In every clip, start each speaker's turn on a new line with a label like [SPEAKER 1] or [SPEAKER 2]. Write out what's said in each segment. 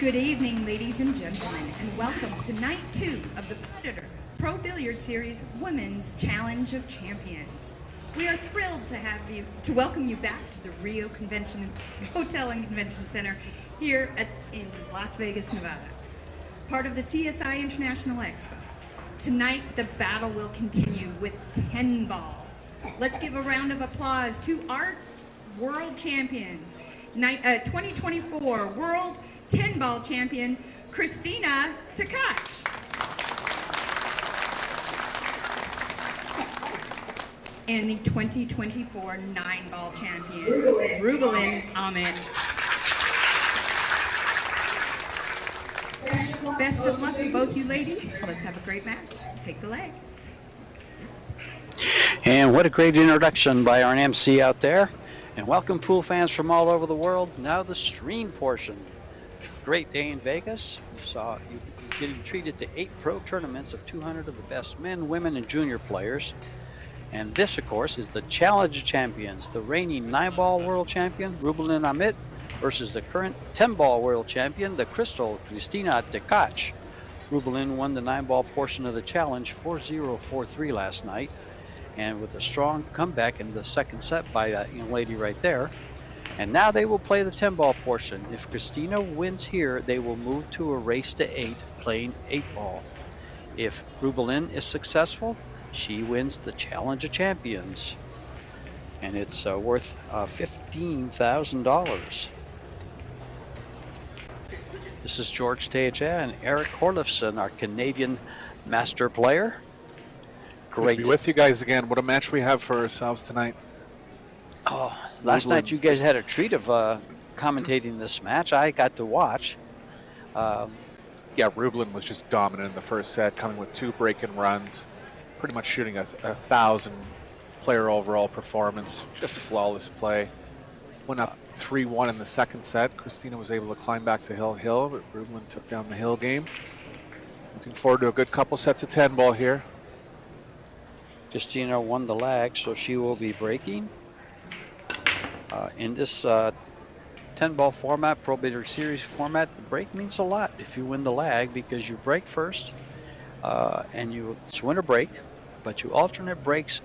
[SPEAKER 1] Good evening, ladies and gentlemen, and welcome to night 2 of the Predator Pro Billiard Series Women's Challenge of Champions. We are thrilled to welcome you back to the Rio Convention Hotel and Convention Center here in Las Vegas, Nevada, part of the CSI International Expo. Tonight, the battle will continue with 10 ball. Let's give a round of applause to our world champions, 2024 World 10-ball champion, Kristina Tkach. And the 2024 9-ball champion, Rubilen Amit. Best of luck to both you ladies. Let's have a great match. Take the leg.
[SPEAKER 2] And what a great introduction by our MC out there. And welcome pool fans from all over the world. Now the stream portion. Great day in Vegas. You're getting treated to 8 pro tournaments of 200 of the best men, women, and junior players. And this, of course, is the Challenge of Champions, the reigning 9-ball world champion, Rubilen Amit, versus the current 10-ball world champion, the Crystal Kristina Tkach. Rubilen won the 9-ball portion of the challenge 4-0, 4-3 last night, and with a strong comeback in the second set by that young lady right there. And now they will play the 10-ball portion. If Christina wins here, they will move to a race to 8, playing 8-ball. If Rubilen is successful, she wins the Challenge of Champions. And it's worth $15,000. This is George Teja and Eric Horlifson, our Canadian master player. Great
[SPEAKER 3] to be with you guys again. What a match we have for ourselves tonight.
[SPEAKER 2] Oh, last night you guys had a treat of commentating this match. I got to watch.
[SPEAKER 3] Yeah, Rubilen was just dominant in the first set, coming with 2 break-in runs, pretty much shooting a 1,000 player overall performance. Just flawless play. Went up 3-1 in the second set. Christina was able to climb back to Hill, but Rubilen took down the Hill game. Looking forward to a good couple sets of 10-ball here.
[SPEAKER 2] Christina won the lag, so she will be breaking. In this 10-ball format, Pro Billiard Series format, the break means a lot if you win the lag, because you break first and it's win or break, but you alternate breaks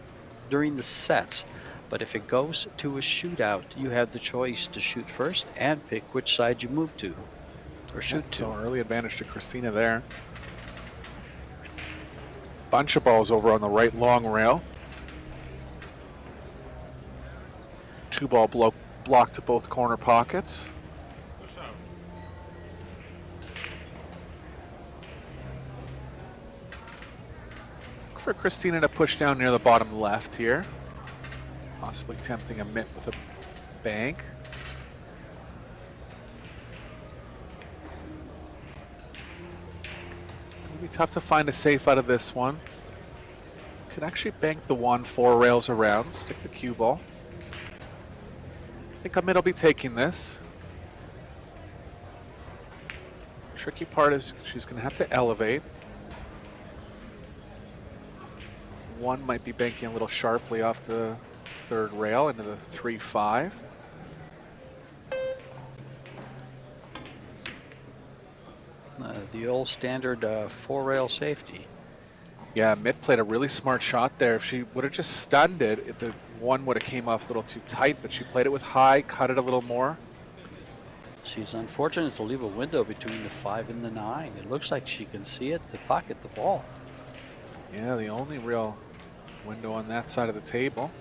[SPEAKER 2] during the sets. But if it goes to a shootout, you have the choice to shoot first and pick which side you move to or shoot to.
[SPEAKER 3] So early advantage to Christina there. Bunch of balls over on the right long rail. 2-ball block to both corner pockets. Look for Christina to push down near the bottom left here. Possibly tempting Amit with a bank. It'll be tough to find a safe out of this one. Could actually bank the 1-4 rails around, stick the cue ball. I think Amit will be taking this. Tricky part is she's going to have to elevate. 1 might be banking a little sharply off the 3rd rail into the 3-5.
[SPEAKER 2] The old standard 4-rail safety.
[SPEAKER 3] Yeah, Amit played a really smart shot there. If she would have just stunned it, the 1 would have came off a little too tight, but she played it with high, cut it a little more.
[SPEAKER 2] She's unfortunate to leave a window between the 5 and the 9. It looks like she can see it to pocket the ball.
[SPEAKER 3] Yeah, the only real window on that side of the table.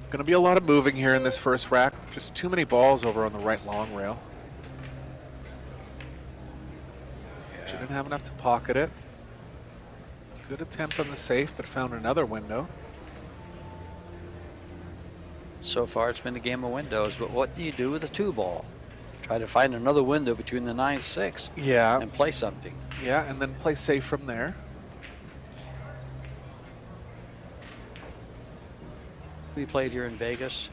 [SPEAKER 3] Going to be a lot of moving here in this first rack. Just too many balls over on the right long rail. She didn't have enough to pocket it. Good attempt on the safe, but found another window.
[SPEAKER 2] So far it's been a game of windows, but what do you do with a 2-ball? Try to find another window between the 9-6 and play something.
[SPEAKER 3] Yeah, and then play safe from there.
[SPEAKER 2] We played here in Vegas.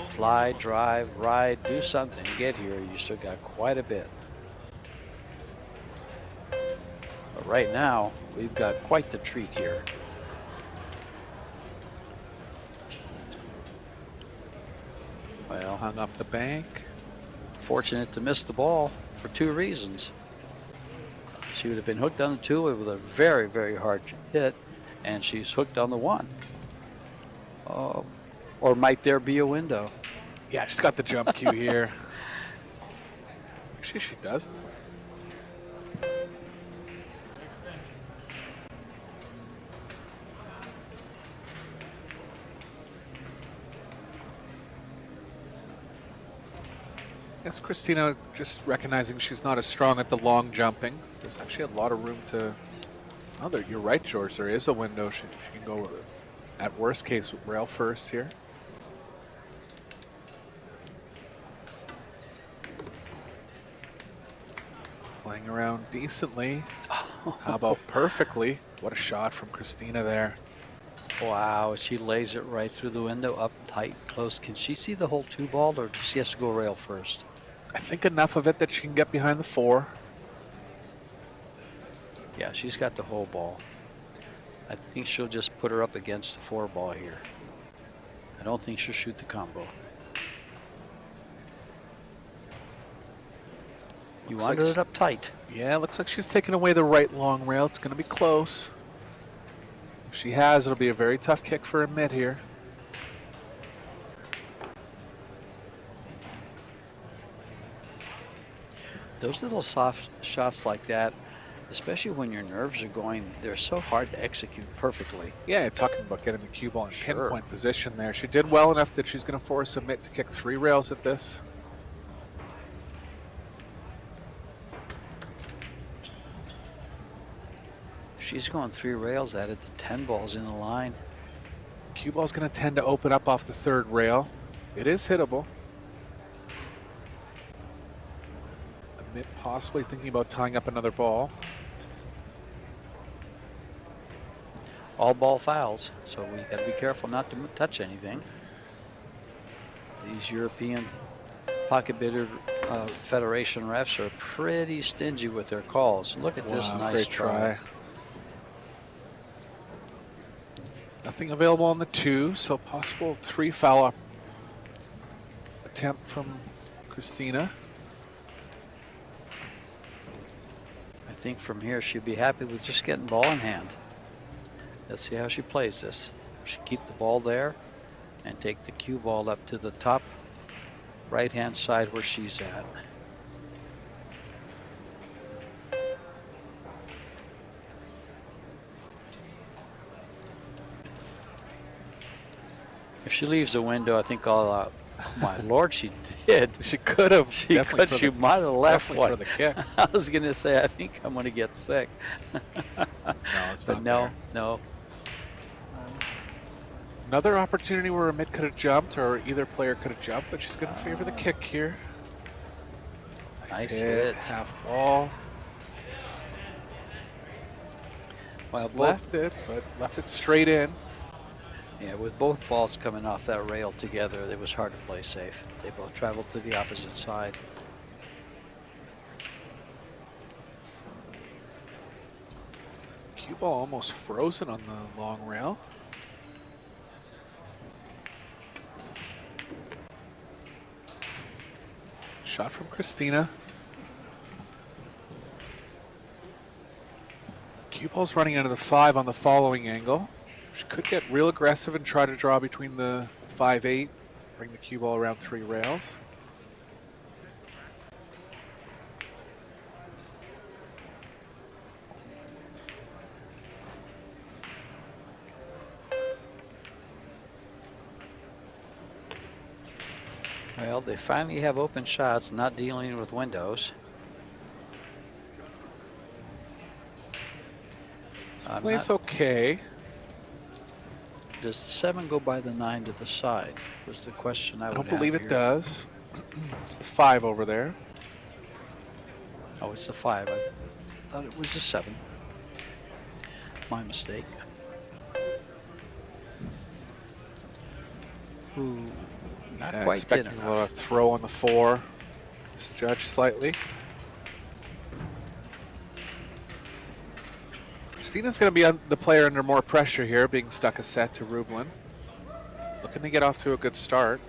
[SPEAKER 2] Fly, drive, ride, do something, get here. You still got quite a bit. But right now, we've got quite the treat here. Well,
[SPEAKER 3] hung up the bank.
[SPEAKER 2] fortunate to miss the ball for 2 reasons. She would have been hooked on the 2 with a very, very hard hit, and she's hooked on the 1. Oh, or might there be a window?
[SPEAKER 3] Yeah, she's got the jump cue here. Actually, she doesn't. Yes, Christina just recognizing she's not as strong at the long jumping. There's actually a lot of room to... Oh, there, you're right, George. There is a window. She can go, at worst case, rail first here. Playing around decently. How about perfectly? What a shot from Christina there.
[SPEAKER 2] Wow, she lays it right through the window, up tight, close. Can she see the whole 2 ball, or does she have to go rail first?
[SPEAKER 3] I think enough of it that she can get behind the 4.
[SPEAKER 2] Yeah, she's got the whole ball. I think she'll just put her up against the 4 ball here. I don't think she'll shoot the combo. You
[SPEAKER 3] Looks
[SPEAKER 2] wanted
[SPEAKER 3] like
[SPEAKER 2] it up tight.
[SPEAKER 3] Yeah, looks like she's taking away the right long rail. It's going to be close. If she has, it'll be a very tough kick for Amit here.
[SPEAKER 2] Those little soft shots like that, especially when your nerves are going, they're so hard to execute perfectly.
[SPEAKER 3] Yeah, talking about getting the cue ball in
[SPEAKER 2] Sure.
[SPEAKER 3] pinpoint position there. She did well enough that she's going to force Amit to kick 3 rails at this.
[SPEAKER 2] She's going 3 rails at it. The 10 ball's in the line.
[SPEAKER 3] Cue ball's going to tend to open up off the 3rd rail. It is hittable. Amit possibly thinking about tying up another ball.
[SPEAKER 2] All ball fouls, so we got to be careful not to touch anything. These European Pocket Billiard Federation refs are pretty stingy with their calls. Look at this nice
[SPEAKER 3] great
[SPEAKER 2] try.
[SPEAKER 3] Nothing available on the 2, so possible 3 foul attempt from Christina.
[SPEAKER 2] I think from here she'd be happy with just getting ball in hand. Let's see how she plays this. She keep the ball there and take the cue ball up to the top right-hand side where she's at. If she leaves the window, I think I'll, oh my Lord, she did.
[SPEAKER 3] She could have.
[SPEAKER 2] She might have left one.
[SPEAKER 3] For the kick.
[SPEAKER 2] I was going to say, I think I'm going to get sick.
[SPEAKER 3] No, it's
[SPEAKER 2] But
[SPEAKER 3] not
[SPEAKER 2] no,
[SPEAKER 3] there.
[SPEAKER 2] no.
[SPEAKER 3] Another opportunity where Amit could have jumped, or either player could have jumped, but she's going to favor the kick here.
[SPEAKER 2] Nice hit.
[SPEAKER 3] Half ball.
[SPEAKER 2] Well,
[SPEAKER 3] Just left it, but left it straight in.
[SPEAKER 2] Yeah, with both balls coming off that rail together, it was hard to play safe. They both traveled to the opposite side.
[SPEAKER 3] Cue ball almost frozen on the long rail. Shot from Christina. Cue ball's running out of the 5 on the following angle. She could get real aggressive and try to draw between the 5-8, bring the cue ball around 3 rails.
[SPEAKER 2] Well, they finally have open shots, not dealing with windows.
[SPEAKER 3] Plays okay.
[SPEAKER 2] Does the 7 go by the 9 to the side? Was the question I
[SPEAKER 3] I
[SPEAKER 2] would
[SPEAKER 3] don't
[SPEAKER 2] have
[SPEAKER 3] believe it
[SPEAKER 2] here.
[SPEAKER 3] does. It's the 5 over there.
[SPEAKER 2] Oh, it's the 5. I thought it was the 7. My mistake. Ooh, not
[SPEAKER 3] Yeah,
[SPEAKER 2] quite good
[SPEAKER 3] expecting
[SPEAKER 2] enough.
[SPEAKER 3] a throw on the 4. It's judged slightly. Kristina's going to be the player under more pressure here, being stuck a set to Rubilen. Looking to get off to a good start.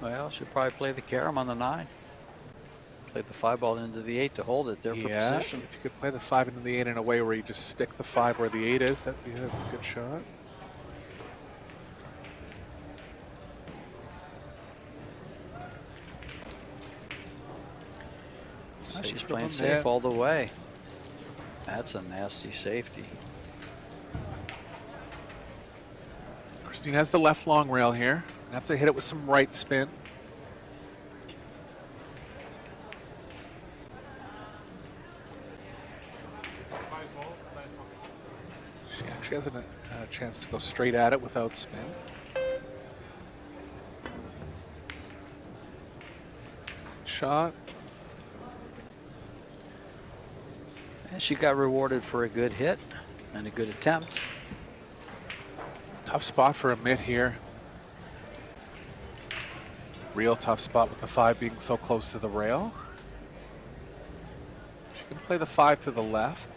[SPEAKER 2] Well, she'll probably play the carom on the 9. Play the 5 ball into the 8 to hold it there for position.
[SPEAKER 3] If you could play the 5 into the 8 in a way where you just stick the 5 where the 8 is, that'd be a good shot.
[SPEAKER 2] Oh, she's playing safe all the way. That's a nasty safety.
[SPEAKER 3] Christina has the left long rail here. Have to hit it with some right spin. She actually has a chance to go straight at it without spin. Shot.
[SPEAKER 2] And she got rewarded for a good hit and a good attempt.
[SPEAKER 3] Tough spot for Amit here. Real tough spot with the 5 being so close to the rail. She can play the 5 to the left.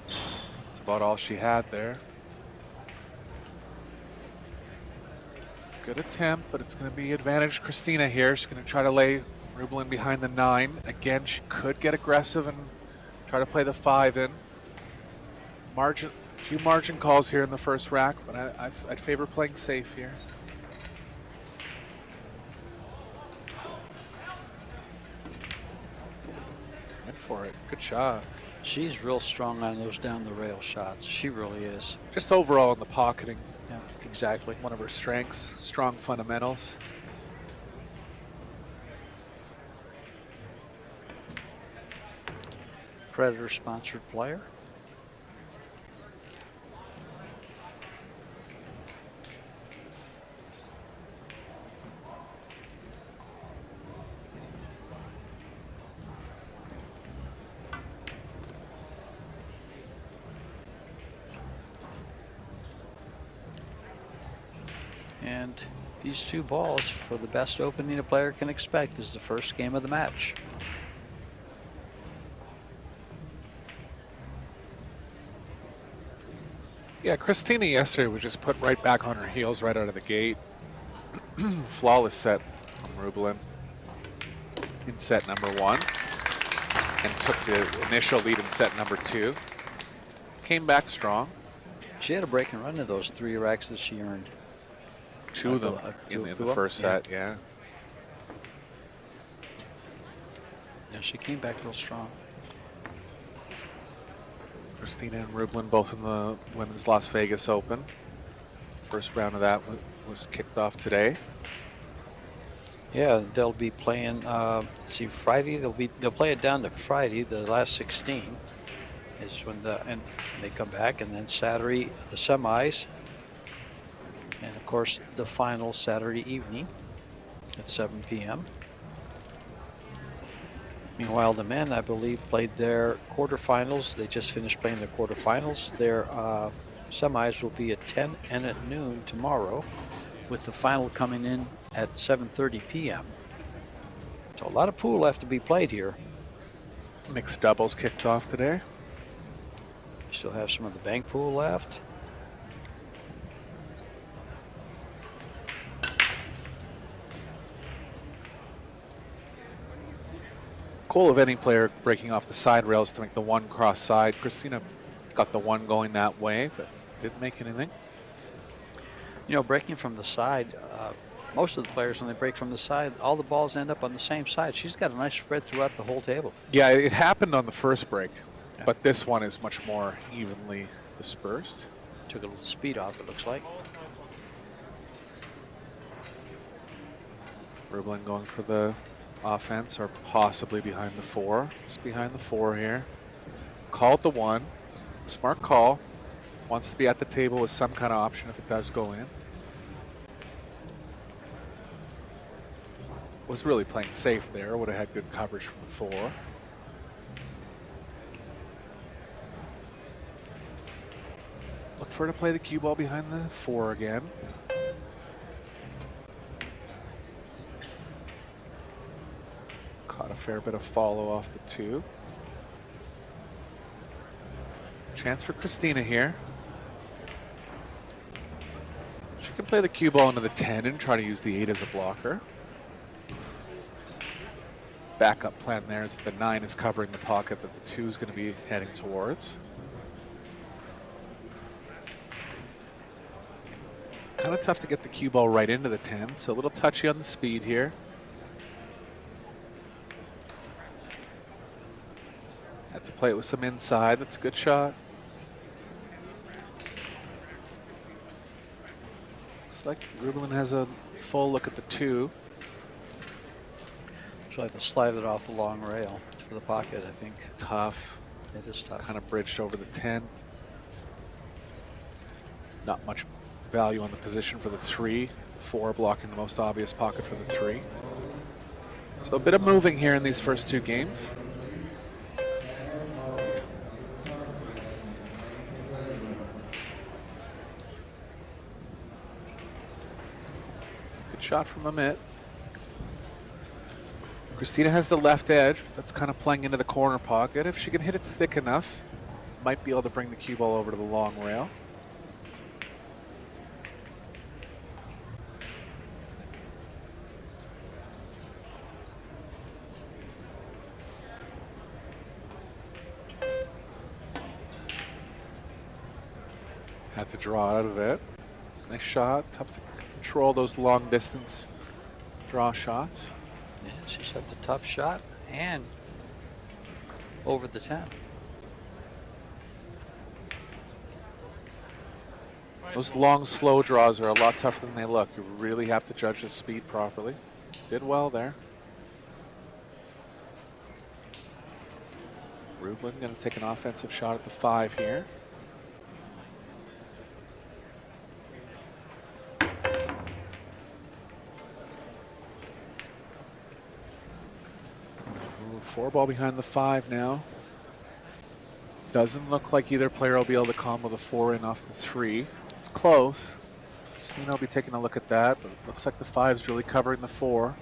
[SPEAKER 3] That's about all she had there. Good attempt, but it's going to be advantage Kristina here. She's going to try to lay Rubilen behind the 9. Again, she could get aggressive and try to play the 5 in. Margin, a few margin calls here in the first rack, but I'd favor playing safe here. Went for it. Good shot.
[SPEAKER 2] She's real strong on those down the rail shots. She really is.
[SPEAKER 3] Just overall in the pocketing.
[SPEAKER 2] Yeah, exactly.
[SPEAKER 3] One of her strengths, strong fundamentals.
[SPEAKER 2] Predator sponsored player. And these 2 balls, for the best opening a player can expect, is the first game of the match.
[SPEAKER 3] Yeah, Kristina yesterday was just put right back on her heels right out of the gate. Flawless set from Rubilen in set number 1. And took the initial lead in set number 2. Came back strong.
[SPEAKER 2] She had a break and run to those 3 racks that she earned.
[SPEAKER 3] 2 of them in the first set, yeah.
[SPEAKER 2] Yeah, she came back real strong.
[SPEAKER 3] Kristina and Rubilen both in the Women's Las Vegas Open. First round of that was kicked off today.
[SPEAKER 2] Yeah, they'll be playing. Let's see, Friday they'll play it down to Friday. The last 16 is when they come back, and then Saturday the semis, and of course the final Saturday evening at 7 p.m. Meanwhile, the men, I believe, played their quarterfinals. They just finished playing their quarterfinals. Their semis will be at 10 and at noon tomorrow, with the final coming in at 7:30 p.m. So a lot of pool left to be played here.
[SPEAKER 3] Mixed doubles kicked off today.
[SPEAKER 2] You still have some of the bank pool left.
[SPEAKER 3] Goal of any player breaking off the side rails to make the 1 cross side. Kristina got the 1 going that way, but didn't make anything.
[SPEAKER 2] You know, breaking from the side, most of the players, when they break from the side, all the balls end up on the same side. She's got a nice spread throughout the whole table.
[SPEAKER 3] Yeah, it happened on the first break,
[SPEAKER 2] Yeah.
[SPEAKER 3] but this one is much more evenly dispersed.
[SPEAKER 2] Took a little speed off, it looks like.
[SPEAKER 3] Rubilen going for the offense, or possibly behind the 4. Just behind the 4 here. Called the 1. Smart call. Wants to be at the table with some kind of option if it does go in. Was really playing safe there. Would have had good coverage from the 4. Look for her to play the cue ball behind the 4 again. Caught a fair bit of follow off the 2. Chance for Kristina here. She can play the cue ball into the 10 and try to use the 8 as a blocker. Backup plan there is the 9 is covering the pocket that the 2 is going to be heading towards. Kind of tough to get the cue ball right into the 10, so a little touchy on the speed here. Had to play it with some inside. That's a good shot. Looks like Rubilen has a full look at the 2.
[SPEAKER 2] She'll have to slide it off the long rail for the pocket, I think.
[SPEAKER 3] Tough.
[SPEAKER 2] It is tough.
[SPEAKER 3] Kind of bridged over the 10. Not much value on the position for the 3. 4 blocking the most obvious pocket for the 3. So a bit of moving here in these first 2 games. Good shot from Amit. Kristina has the left edge. That's kind of playing into the corner pocket. If she can hit it thick enough, might be able to bring the cue ball over to the long rail. Had to draw out of it. Nice shot. Tough to control those long distance draw shots.
[SPEAKER 2] Yeah, she's had the tough shot and over the 10.
[SPEAKER 3] Those long, slow draws are a lot tougher than they look. You really have to judge the speed properly. Did well there. Rubilen going to take an offensive shot at the 5 here. Ooh, 4 ball behind the 5 now. Doesn't look like either player will be able to combo the 4 in off the 3. It's close. Christina will be taking a look at that, but it looks like the 5's really covering the 4.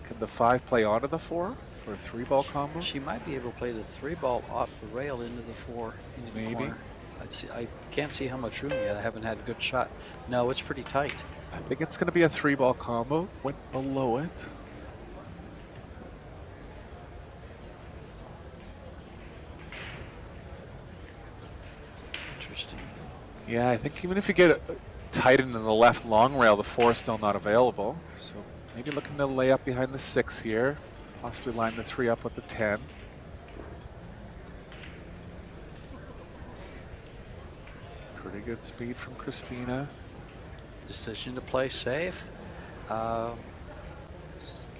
[SPEAKER 3] Can the 5 play onto the 4 for a 3-ball combo?
[SPEAKER 2] She might be able to play the 3 ball off the rail into the 4. Into the
[SPEAKER 3] Maybe.
[SPEAKER 2] corner. I can't see how much room yet. I haven't had a good shot. No, it's pretty tight.
[SPEAKER 3] I think it's going to be a 3-ball combo. Went below it.
[SPEAKER 2] Interesting.
[SPEAKER 3] Yeah, I think even if you get it tight into the left long rail, the 4 is still not available. So maybe looking to lay up behind the 6 here. Possibly line the 3 up with the 10. Pretty good speed from Christina.
[SPEAKER 2] Decision to play safe.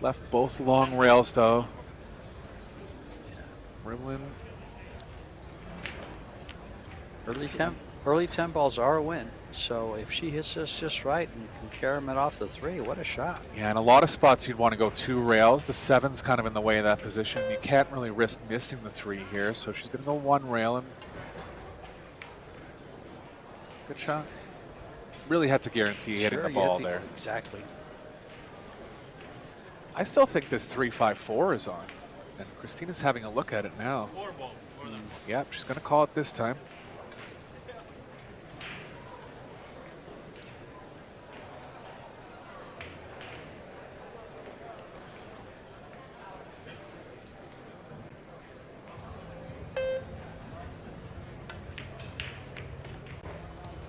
[SPEAKER 3] Left both long rails though. Rubilen.
[SPEAKER 2] Early 10 balls are a win. So if she hits this just right and can carry them off the 3, what a shot.
[SPEAKER 3] Yeah, in a lot of spots you'd want to go 2 rails. The 7's kind of in the way of that position. You can't really risk missing the 3 here, so she's going to go 1 rail and good shot. Really had to guarantee hitting the ball there.
[SPEAKER 2] Exactly.
[SPEAKER 3] I still think this 3-5-4 is on. And Christina's having a look at it now. Yep, she's going to call it this time.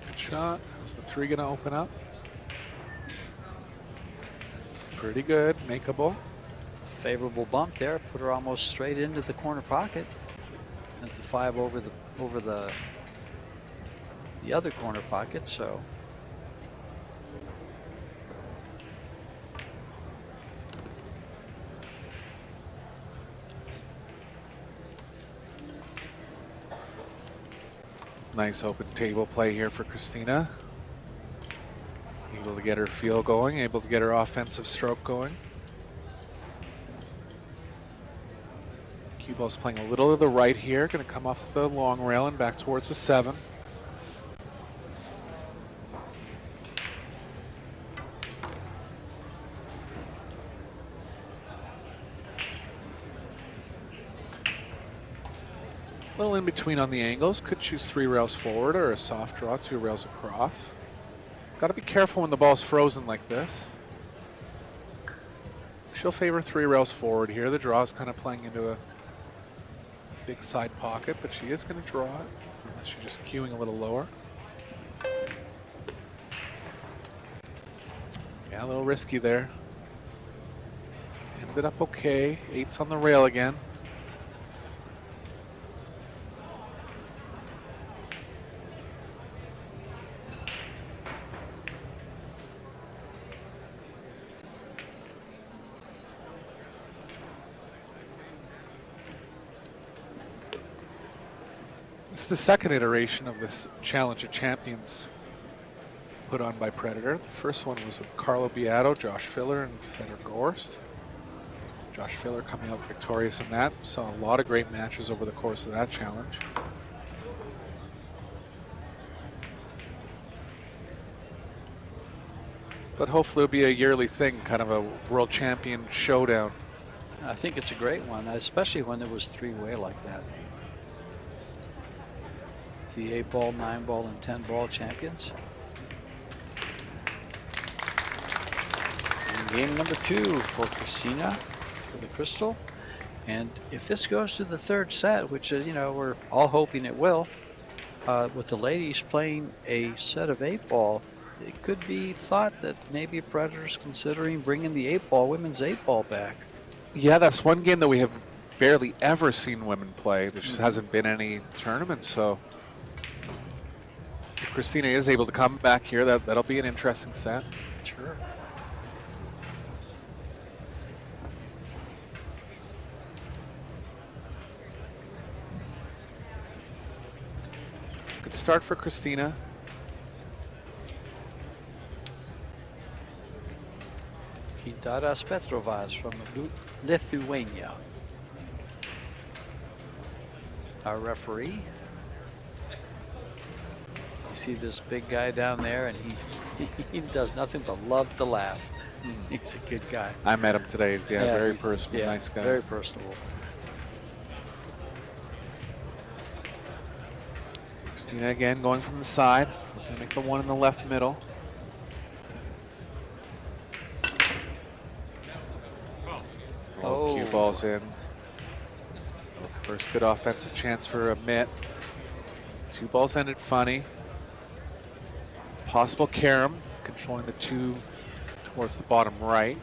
[SPEAKER 3] Good shot. Is the 3 going to open up? Pretty good, makeable.
[SPEAKER 2] Favorable bump there, put her almost straight into the corner pocket. And the 5 over the other corner pocket, so.
[SPEAKER 3] Nice open table play here for Christina. Able to get her feel going, able to get her offensive stroke going. Cue ball's playing a little to the right here, going to come off the long rail and back towards the 7. A little in between on the angles, could choose 3 rails forward or a soft draw, 2 rails across. Got to be careful when the ball's frozen like this. She'll favor 3 rails forward here. The draw is kind of playing into a big side pocket, but she is going to draw it. Unless she's just queuing a little lower. Yeah, a little risky there. Ended up okay. 8's on the rail again. It's the second iteration of this Challenge of Champions put on by Predator. The first one was with Carlo Beato, Josh Filler, and Fedor Gorst. Josh Filler coming out victorious in that. Saw a lot of great matches over the course of that challenge. But hopefully it'll be a yearly thing, kind of a world champion showdown.
[SPEAKER 2] I think it's a great one, especially when it was 3-way like that. The 8-ball, 9-ball, and 10-ball champions. And game number 2 for Christina for the crystal. And if this goes to the 3rd set, which you know, we're all hoping it will, with the ladies playing a set of 8-ball, it could be thought that maybe Predator's considering bringing the 8-ball, women's 8-ball back.
[SPEAKER 3] Yeah, that's one game that we have barely ever seen women play. There just hasn't been any tournaments, so if Kristina is able to come back here, that'll be an interesting set.
[SPEAKER 2] Sure.
[SPEAKER 3] Good start for Kristina.
[SPEAKER 2] Gintaras Petrovas from Lithuania. Our referee. You see this big guy down there, and he does nothing but love to laugh. He's a good guy.
[SPEAKER 3] I met him today. He's, very
[SPEAKER 2] he's,
[SPEAKER 3] personable, nice guy.
[SPEAKER 2] Very personable.
[SPEAKER 3] Kristina again going from the side. Looking to make the one in the left middle.
[SPEAKER 2] Oh.
[SPEAKER 3] Cue ball's in. First good offensive chance for Amit. 2 balls ended funny. Possible carom, controlling the 2 towards the bottom right.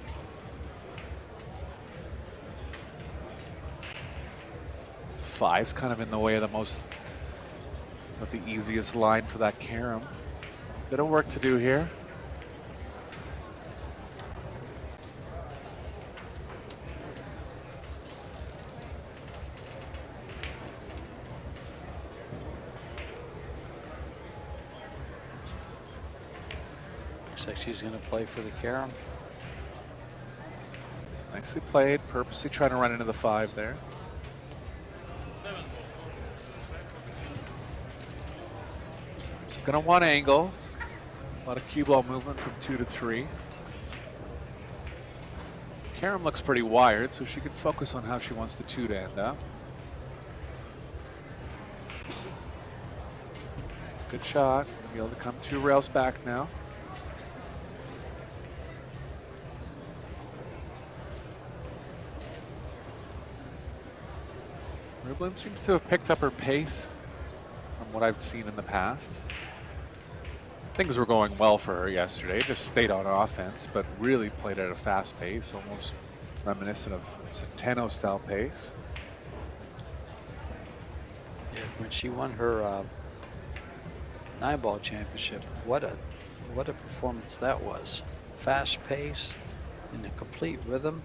[SPEAKER 3] Five's kind of in the way of the easiest line for that carom. Bit of work to do here.
[SPEAKER 2] Looks like she's going to play for the carom.
[SPEAKER 3] Nicely played, purposely trying to run into the 5 there. She's going to want angle. A lot of cue ball movement from 2 to 3. Carom looks pretty wired, so she can focus on how she wants the 2 to end up. It's a good shot. Be able to come 2 rails back now. Rubilen seems to have picked up her pace from what I've seen in the past. Things were going well for her yesterday, just stayed on offense, but really played at a fast pace, almost reminiscent of Centeno style pace.
[SPEAKER 2] Yeah, when she won her 9-ball championship, what a performance that was. Fast pace, in a complete rhythm.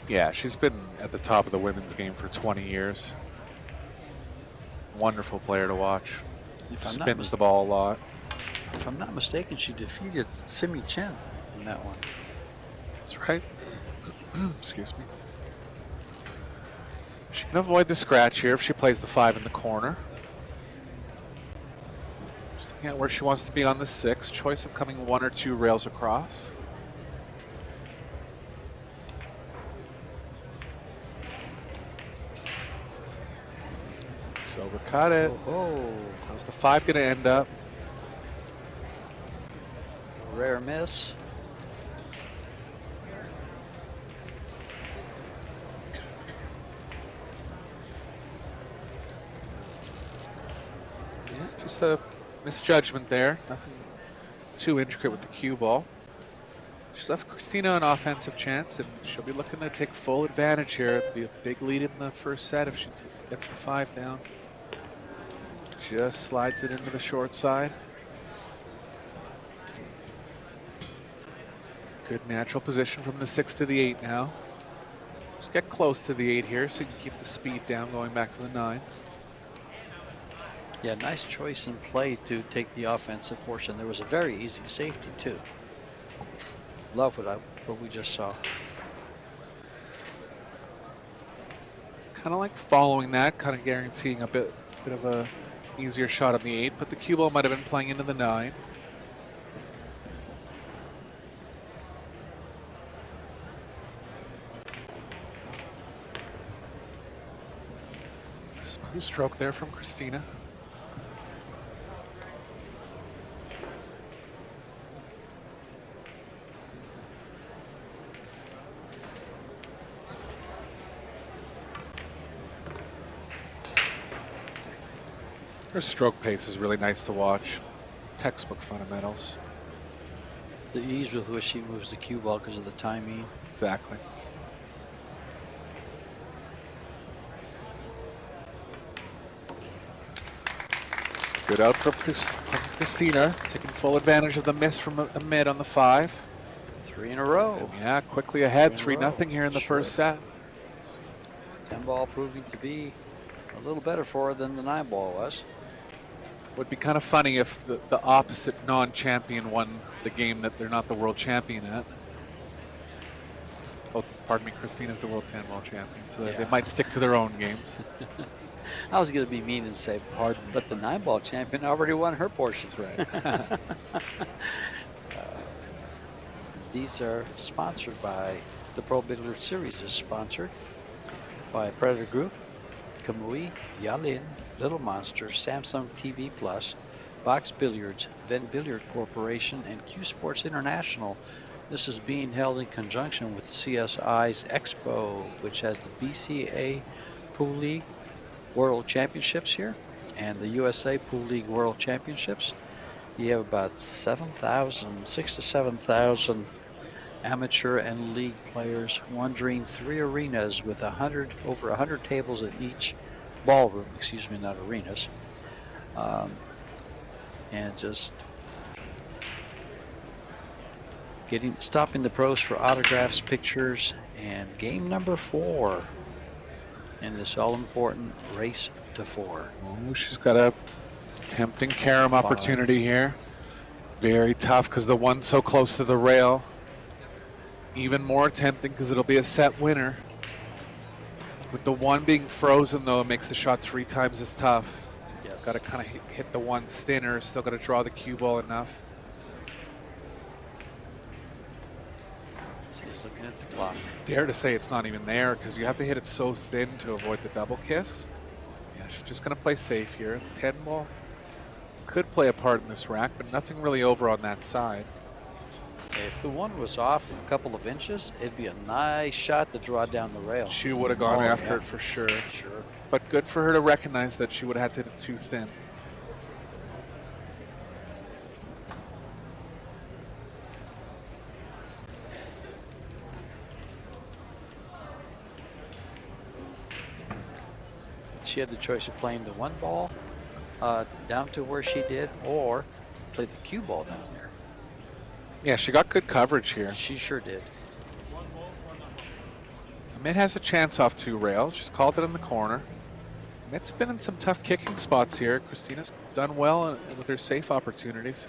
[SPEAKER 3] Yeah, she's been at the top of the women's game for 20 years. Wonderful player to watch. Spins the ball a lot.
[SPEAKER 2] If I'm not mistaken, she defeated Simi Chen in that one.
[SPEAKER 3] That's right. Excuse me. She can avoid the scratch here if she plays the 5 in the corner. Just looking at where she wants to be on the 6. Choice of coming 1 or 2 rails across. So overcut it.
[SPEAKER 2] Oh,
[SPEAKER 3] How's the 5 going to end up?
[SPEAKER 2] Rare miss.
[SPEAKER 3] Yeah, just a misjudgment there. Nothing too intricate with the cue ball. She's left Christina an offensive chance, and she'll be looking to take full advantage here. It'll be a big lead in the first set if she gets the 5 down. Just slides it into the short side. Good natural position from the 6 to the 8 now. Just get close to the 8 here so you can keep the speed down going back to the 9.
[SPEAKER 2] Yeah, nice choice in play to take the offensive portion. There was a very easy safety too. Love what we just saw.
[SPEAKER 3] Kind of like following that, kind of guaranteeing a bit of a easier shot on the 8, but the cue ball might have been playing into the 9. Smooth stroke there from Christina. Her stroke pace is really nice to watch. Textbook fundamentals.
[SPEAKER 2] The ease with which she moves the cue ball because of the timing.
[SPEAKER 3] Exactly. Good out from Christina, taking full advantage of the miss from Amit on the 5.
[SPEAKER 2] 3 in a row.
[SPEAKER 3] Yeah, quickly ahead,
[SPEAKER 2] 3
[SPEAKER 3] 3-0 here in the first set.
[SPEAKER 2] 10 ball proving to be a little better for her than the 9 ball was.
[SPEAKER 3] Would be kind of funny if the opposite non-champion won the game that they're not the world champion at. Oh, pardon me, Christina's the world 10 ball champion, so they might stick to their own games.
[SPEAKER 2] I was going to be mean and say pardon, but the 9 ball champion already won her portion.
[SPEAKER 3] That's right.
[SPEAKER 2] These are sponsored by the Pro Billiard Series is sponsored by Predator Group, Kamui, Yalin, Little Monster, Samsung TV Plus, Box Billiards, Ven Billiard Corporation, and Q Sports International. This is being held in conjunction with CSI's Expo, which has the BCA Pool League World Championships here and the USA Pool League World Championships. You have about 6 to 7,000 amateur and league players wandering 3 arenas with over 100 tables in each ballroom, excuse me, not arenas, and just stopping the pros for autographs, pictures, and game number 4 in this all-important race to 4.
[SPEAKER 3] Oh, she's got a tempting carom opportunity here. Very tough because the 1's so close to the rail. Even more tempting because it'll be a set winner. With the 1 being frozen, though, it makes the shot 3 times as tough.
[SPEAKER 2] Yes.
[SPEAKER 3] Got to kind of hit the 1 thinner. Still got to draw the cue ball enough.
[SPEAKER 2] She's looking at the clock.
[SPEAKER 3] Dare to say it's not even there because you have to hit it so thin to avoid the double kiss. Yeah, she's just going to play safe here. 10 ball could play a part in this rack, but nothing really over on that side.
[SPEAKER 2] If the 1 was off a couple of inches, it'd be a nice shot to draw down the rail.
[SPEAKER 3] She would have gone after it for sure.
[SPEAKER 2] Sure.
[SPEAKER 3] But good for her to recognize that she would have had to hit it too thin.
[SPEAKER 2] She had the choice of playing the 1 ball down to where she did, or play the cue ball down there.
[SPEAKER 3] Yeah, she got good coverage here.
[SPEAKER 2] She sure did.
[SPEAKER 3] Amit has a chance off 2 rails. She's called it in the corner. Amit's been in some tough kicking spots here. Christina's done well with her safe opportunities.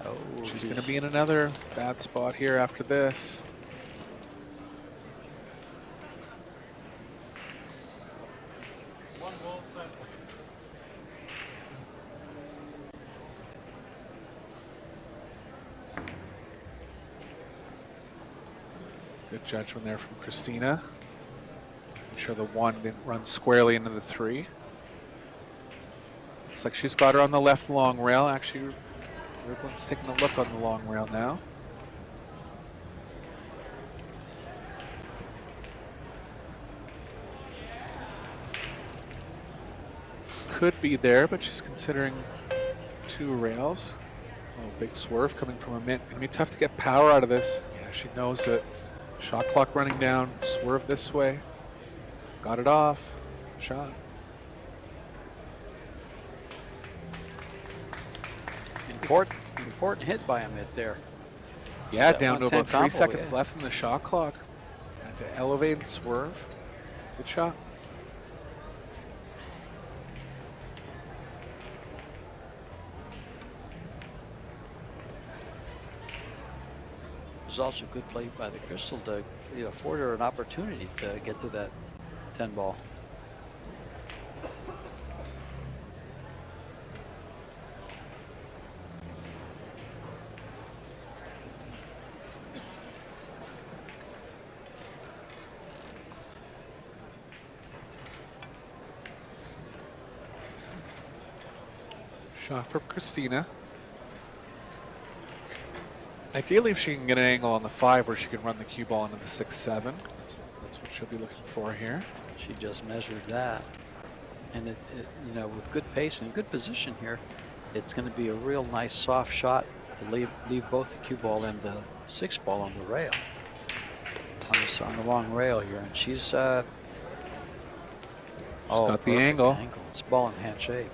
[SPEAKER 2] Oh,
[SPEAKER 3] She's going to be in another bad spot here after this. Good judgment there from Christina. Make sure the 1 didn't run squarely into the 3. Looks like she's got her on the left long rail. Actually Rubilen's taking a look on the long rail now. Could be there, but she's considering 2 rails. Oh, big swerve coming from Amit. Gonna be tough to get power out of this. Yeah, she knows it. Shot clock running down. Swerve this way. Got it off. Shot.
[SPEAKER 2] Important hit by Amit there.
[SPEAKER 3] Yeah,
[SPEAKER 2] That
[SPEAKER 3] down to
[SPEAKER 2] 110
[SPEAKER 3] about 3
[SPEAKER 2] combo,
[SPEAKER 3] seconds
[SPEAKER 2] yeah.
[SPEAKER 3] left in the shot clock. Had to elevate and swerve. Good shot.
[SPEAKER 2] It was also good play by the Crystal to afford her an opportunity to get to that 10 ball.
[SPEAKER 3] Shot from Christina. Ideally, if she can get an angle on the 5 where she can run the cue ball into the 6-7. That's what she'll be looking for here.
[SPEAKER 2] She just measured that. And with good pace and good position here, it's going to be a real nice soft shot to leave both the cue ball and the 6 ball on the rail. On the long rail here. And she's
[SPEAKER 3] got the angle.
[SPEAKER 2] It's ball in hand shape.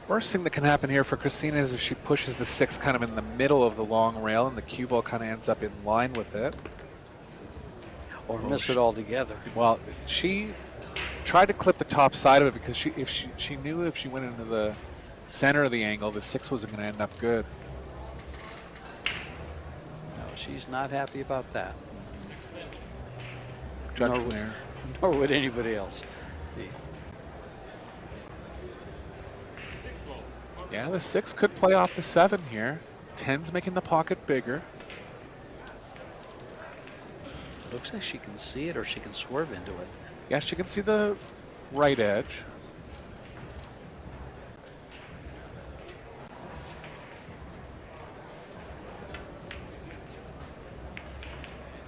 [SPEAKER 3] Worst thing that can happen here for Christina is if she pushes the 6 kind of in the middle of the long rail and the cue ball kind of ends up in line with it.
[SPEAKER 2] Or miss it altogether.
[SPEAKER 3] Well, she tried to clip the top side of it because she knew if she went into the center of the angle, the 6 wasn't going to end up good.
[SPEAKER 2] No, she's not happy about that.
[SPEAKER 3] Judgment error.
[SPEAKER 2] Nor would anybody else be.
[SPEAKER 3] Yeah, the 6 could play off the 7 here. 10's making the pocket bigger.
[SPEAKER 2] Looks like she can see it or she can swerve into it.
[SPEAKER 3] Yeah, she can see the right edge.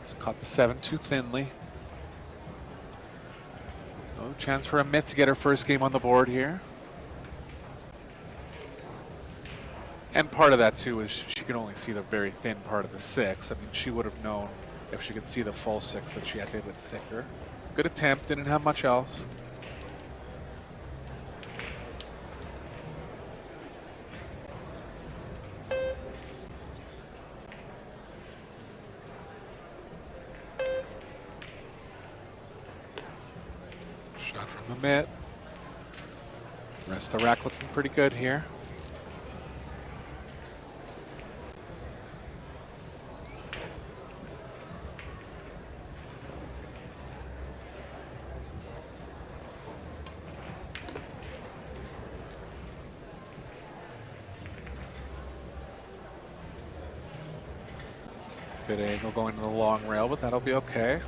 [SPEAKER 3] Just caught the 7 too thinly. No chance for Amit to get her first game on the board here. And part of that too is she can only see the very thin part of the 6. I mean, she would have known if she could see the full 6 that she had to hit it thicker. Good attempt, didn't have much else. Shot from Amit. Rest of the rack looking pretty good here. Bit of angle going to the long rail, but that'll be okay.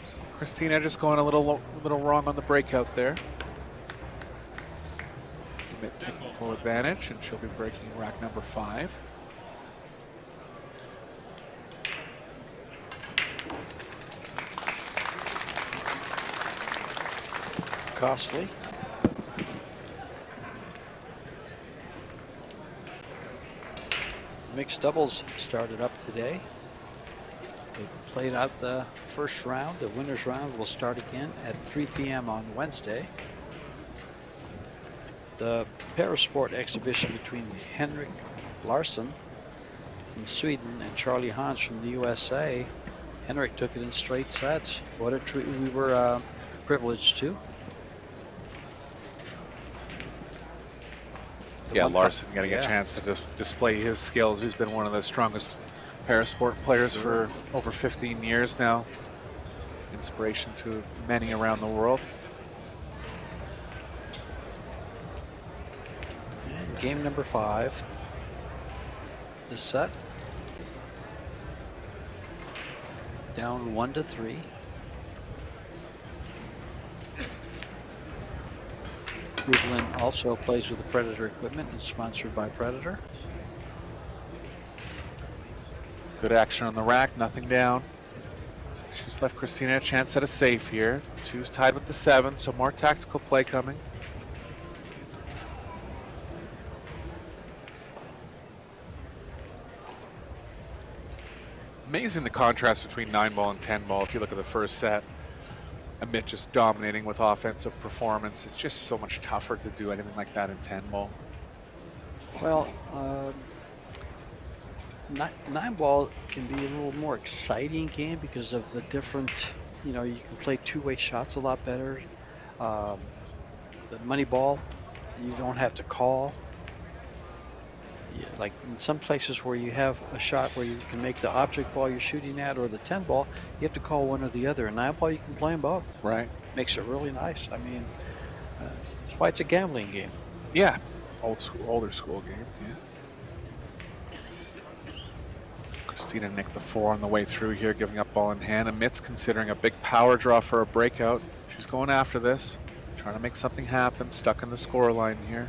[SPEAKER 3] So Kristina just going a little wrong on the breakout there. Amit taking full advantage, and she'll be breaking rack number 5.
[SPEAKER 2] Costly. Mixed doubles started up today. They played out the first round. The winner's round will start again at 3 p.m. on Wednesday. The Parasport exhibition between Henrik Larsson from Sweden and Charlie Hans from the USA. Henrik took it in straight sets. What a treat we were privileged to.
[SPEAKER 3] Yeah, Larson getting a chance to display his skills. He's been one of the strongest parasport players for over 15 years now. Inspiration to many around the world.
[SPEAKER 2] And game number 5. this set. Down 1-3. Rubilen also plays with the Predator equipment and is sponsored by Predator.
[SPEAKER 3] Good action on the rack, nothing down. So she's left Christina a chance at a safe here. 2's tied with the 7, so more tactical play coming. Amazing the contrast between 9-ball and 10-ball if you look at the first set. Amit just dominating with offensive performance. It's just so much tougher to do anything like that in 10-ball.
[SPEAKER 2] Well, 9-ball can be a little more exciting game because of the different, you know, you can play two-way shots a lot better. The money ball, you don't have to call. Yeah, like in some places where you have a shot where you can make the object ball you're shooting at or the 10 ball, you have to call one or the other. In 9-ball, you can play them both.
[SPEAKER 3] Right.
[SPEAKER 2] Makes it really nice. I mean, that's why it's a gambling game.
[SPEAKER 3] Yeah, older school game. Yeah. Kristina nicked the 4 on the way through here, giving up ball in hand. Amit's considering a big power draw for a breakout. She's going after this, trying to make something happen. Stuck in the score line here.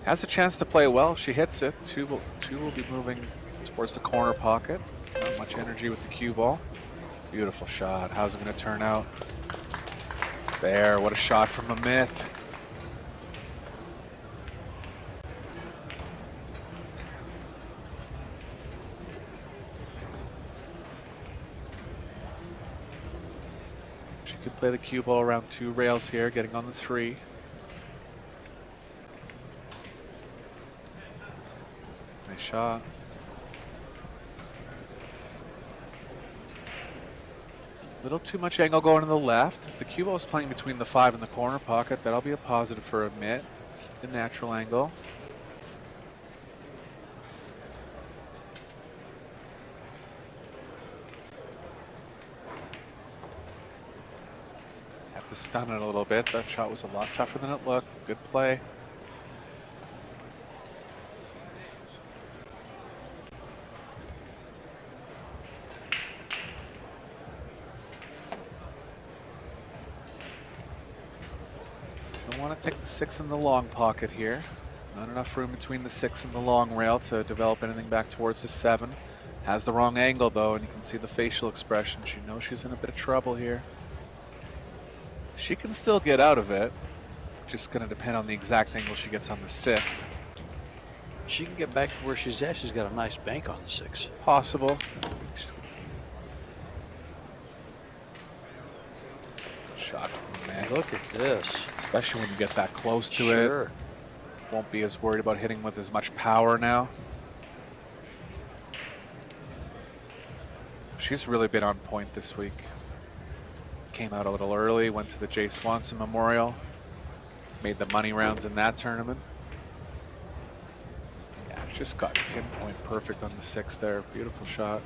[SPEAKER 3] Has a chance to play well if she hits it. Two will be moving towards the corner pocket. Not much energy with the cue ball. Beautiful shot. How's it going to turn out? It's there. What a shot from Amit. She could play the cue ball around 2 rails here, getting on the 3. Nice shot. Little too much angle going to the left. If the cue ball is playing between the 5 and the corner pocket, that'll be a positive for Amit. Keep the natural angle. Have to stun it a little bit. That shot was a lot tougher than it looked. Good play. Want to take the 6 in the long pocket here. Not enough room between the 6 and the long rail to develop anything back towards the 7. Has the wrong angle though, and you can see the facial expression. She knows she's in a bit of trouble here. She can still get out of it. Just going to depend on the exact angle she gets on the 6.
[SPEAKER 2] She can get back to where she's at. She's got a nice bank on the 6.
[SPEAKER 3] Possible. Shot from Meg.
[SPEAKER 2] Look at this.
[SPEAKER 3] Especially when you get that close to
[SPEAKER 2] Sure.
[SPEAKER 3] it. Won't be as worried about hitting with as much power now. She's really been on point this week. Came out a little early, went to the Jay Swanson Memorial. Made the money rounds in that tournament. Yeah, just got pinpoint perfect on the 6 there. Beautiful shot.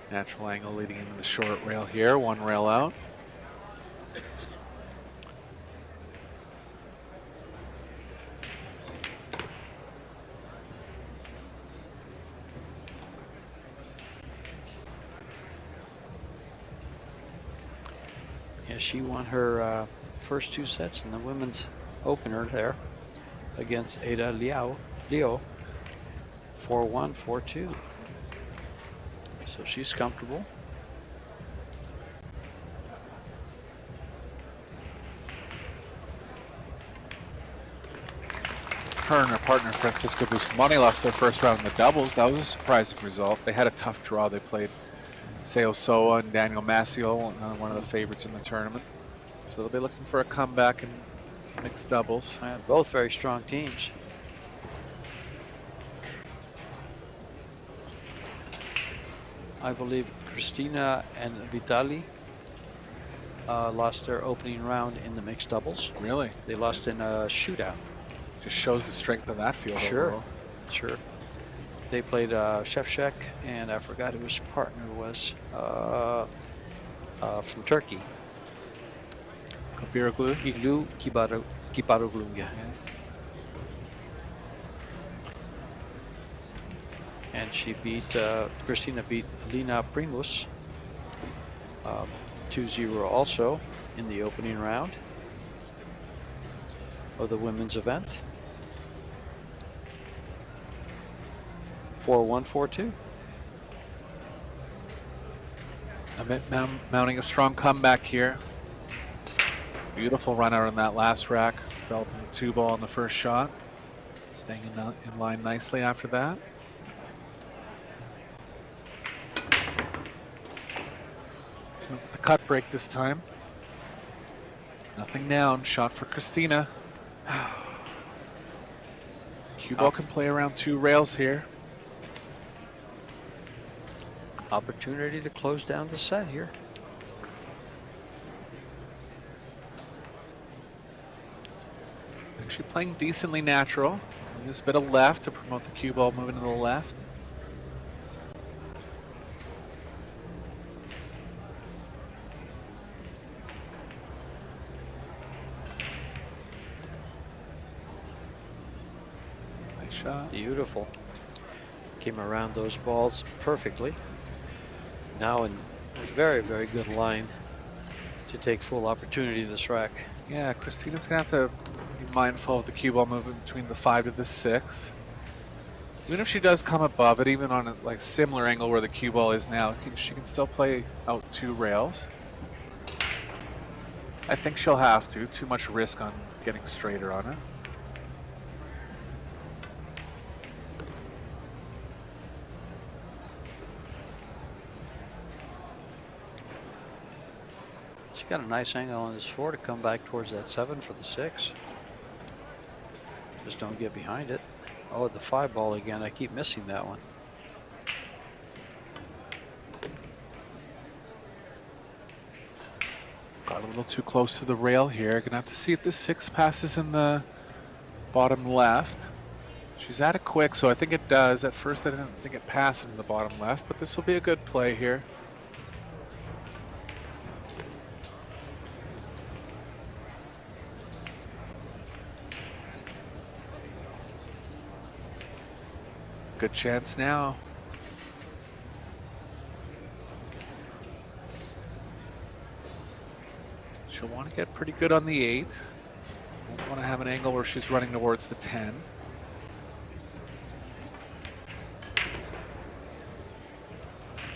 [SPEAKER 3] Natural angle leading into the short rail here, 1 rail out.
[SPEAKER 2] Yeah, she won her first 2 sets in the women's opener there against Ada Leo 4-1, 4-2. So she's comfortable.
[SPEAKER 3] Her and her partner Francisco Bustamante lost their first round in the doubles. That was a surprising result. They had a tough draw. They played Seo Soa and Daniel Maciel, one of the favorites in the tournament. So they'll be looking for a comeback in mixed doubles.
[SPEAKER 2] Both very strong teams. I believe Kristina and Vitali lost their opening round in the mixed doubles.
[SPEAKER 3] Really?
[SPEAKER 2] They lost in a shootout.
[SPEAKER 3] Just shows the strength of that field.
[SPEAKER 2] Sure,
[SPEAKER 3] overall.
[SPEAKER 2] sure. They played Shevchek, and I forgot who his partner was from Turkey.
[SPEAKER 3] Kabiroglu.
[SPEAKER 2] Iglu Kibaroglu, yeah. And she beat, Kristina beat Lina Primus 2-0 also in the opening round of the women's event. 4-1, 4-2.
[SPEAKER 3] Amit mounting a strong comeback here. Beautiful run out on that last rack. Developing the 2-ball on the first shot. Staying in line nicely after that. With the cut break this time. Nothing down. Shot for Kristina. Cue ball can play around 2 rails here.
[SPEAKER 2] Opportunity to close down the set here.
[SPEAKER 3] Actually playing decently natural. Use a bit of left to promote the cue ball moving to the left. Nice shot.
[SPEAKER 2] Beautiful. Came around those balls perfectly. Now in a very, very good line to take full opportunity of this rack.
[SPEAKER 3] Yeah, Kristina's gonna have to be mindful of the cue ball moving between the 5 to the 6. Even if she does come above it, even on a like similar angle where the cue ball is now, she can still play out 2 rails. I think she'll have to. Too much risk on getting straighter on it.
[SPEAKER 2] She got a nice angle on this 4 to come back towards that 7 for the 6. Just don't get behind it. Oh, the 5 ball again. I keep missing that one.
[SPEAKER 3] Got a little too close to the rail here. Gonna have to see if this 6 passes in the bottom left. She's at it quick, so I think it does. At first I didn't think it passed in the bottom left, but this will be a good play here. Good chance now. She'll want to get pretty good on the 8. Won't want to have an angle where she's running towards the 10.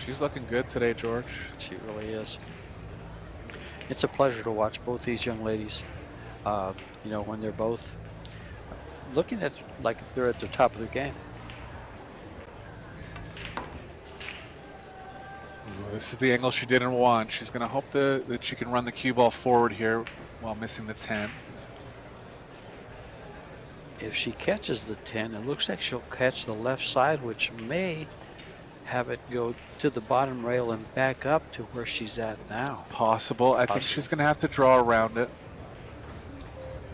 [SPEAKER 3] She's looking good today, George.
[SPEAKER 2] She really is. It's a pleasure to watch both these young ladies. You know, when they're both looking at like they're at the top of their game.
[SPEAKER 3] This is the angle she didn't want. She's going to hope that she can run the cue ball forward here while missing the 10.
[SPEAKER 2] If she catches the 10, it looks like she'll catch the left side, which may have it go to the bottom rail and back up to where she's at now.
[SPEAKER 3] It's possible. I think she's going to have to draw around it.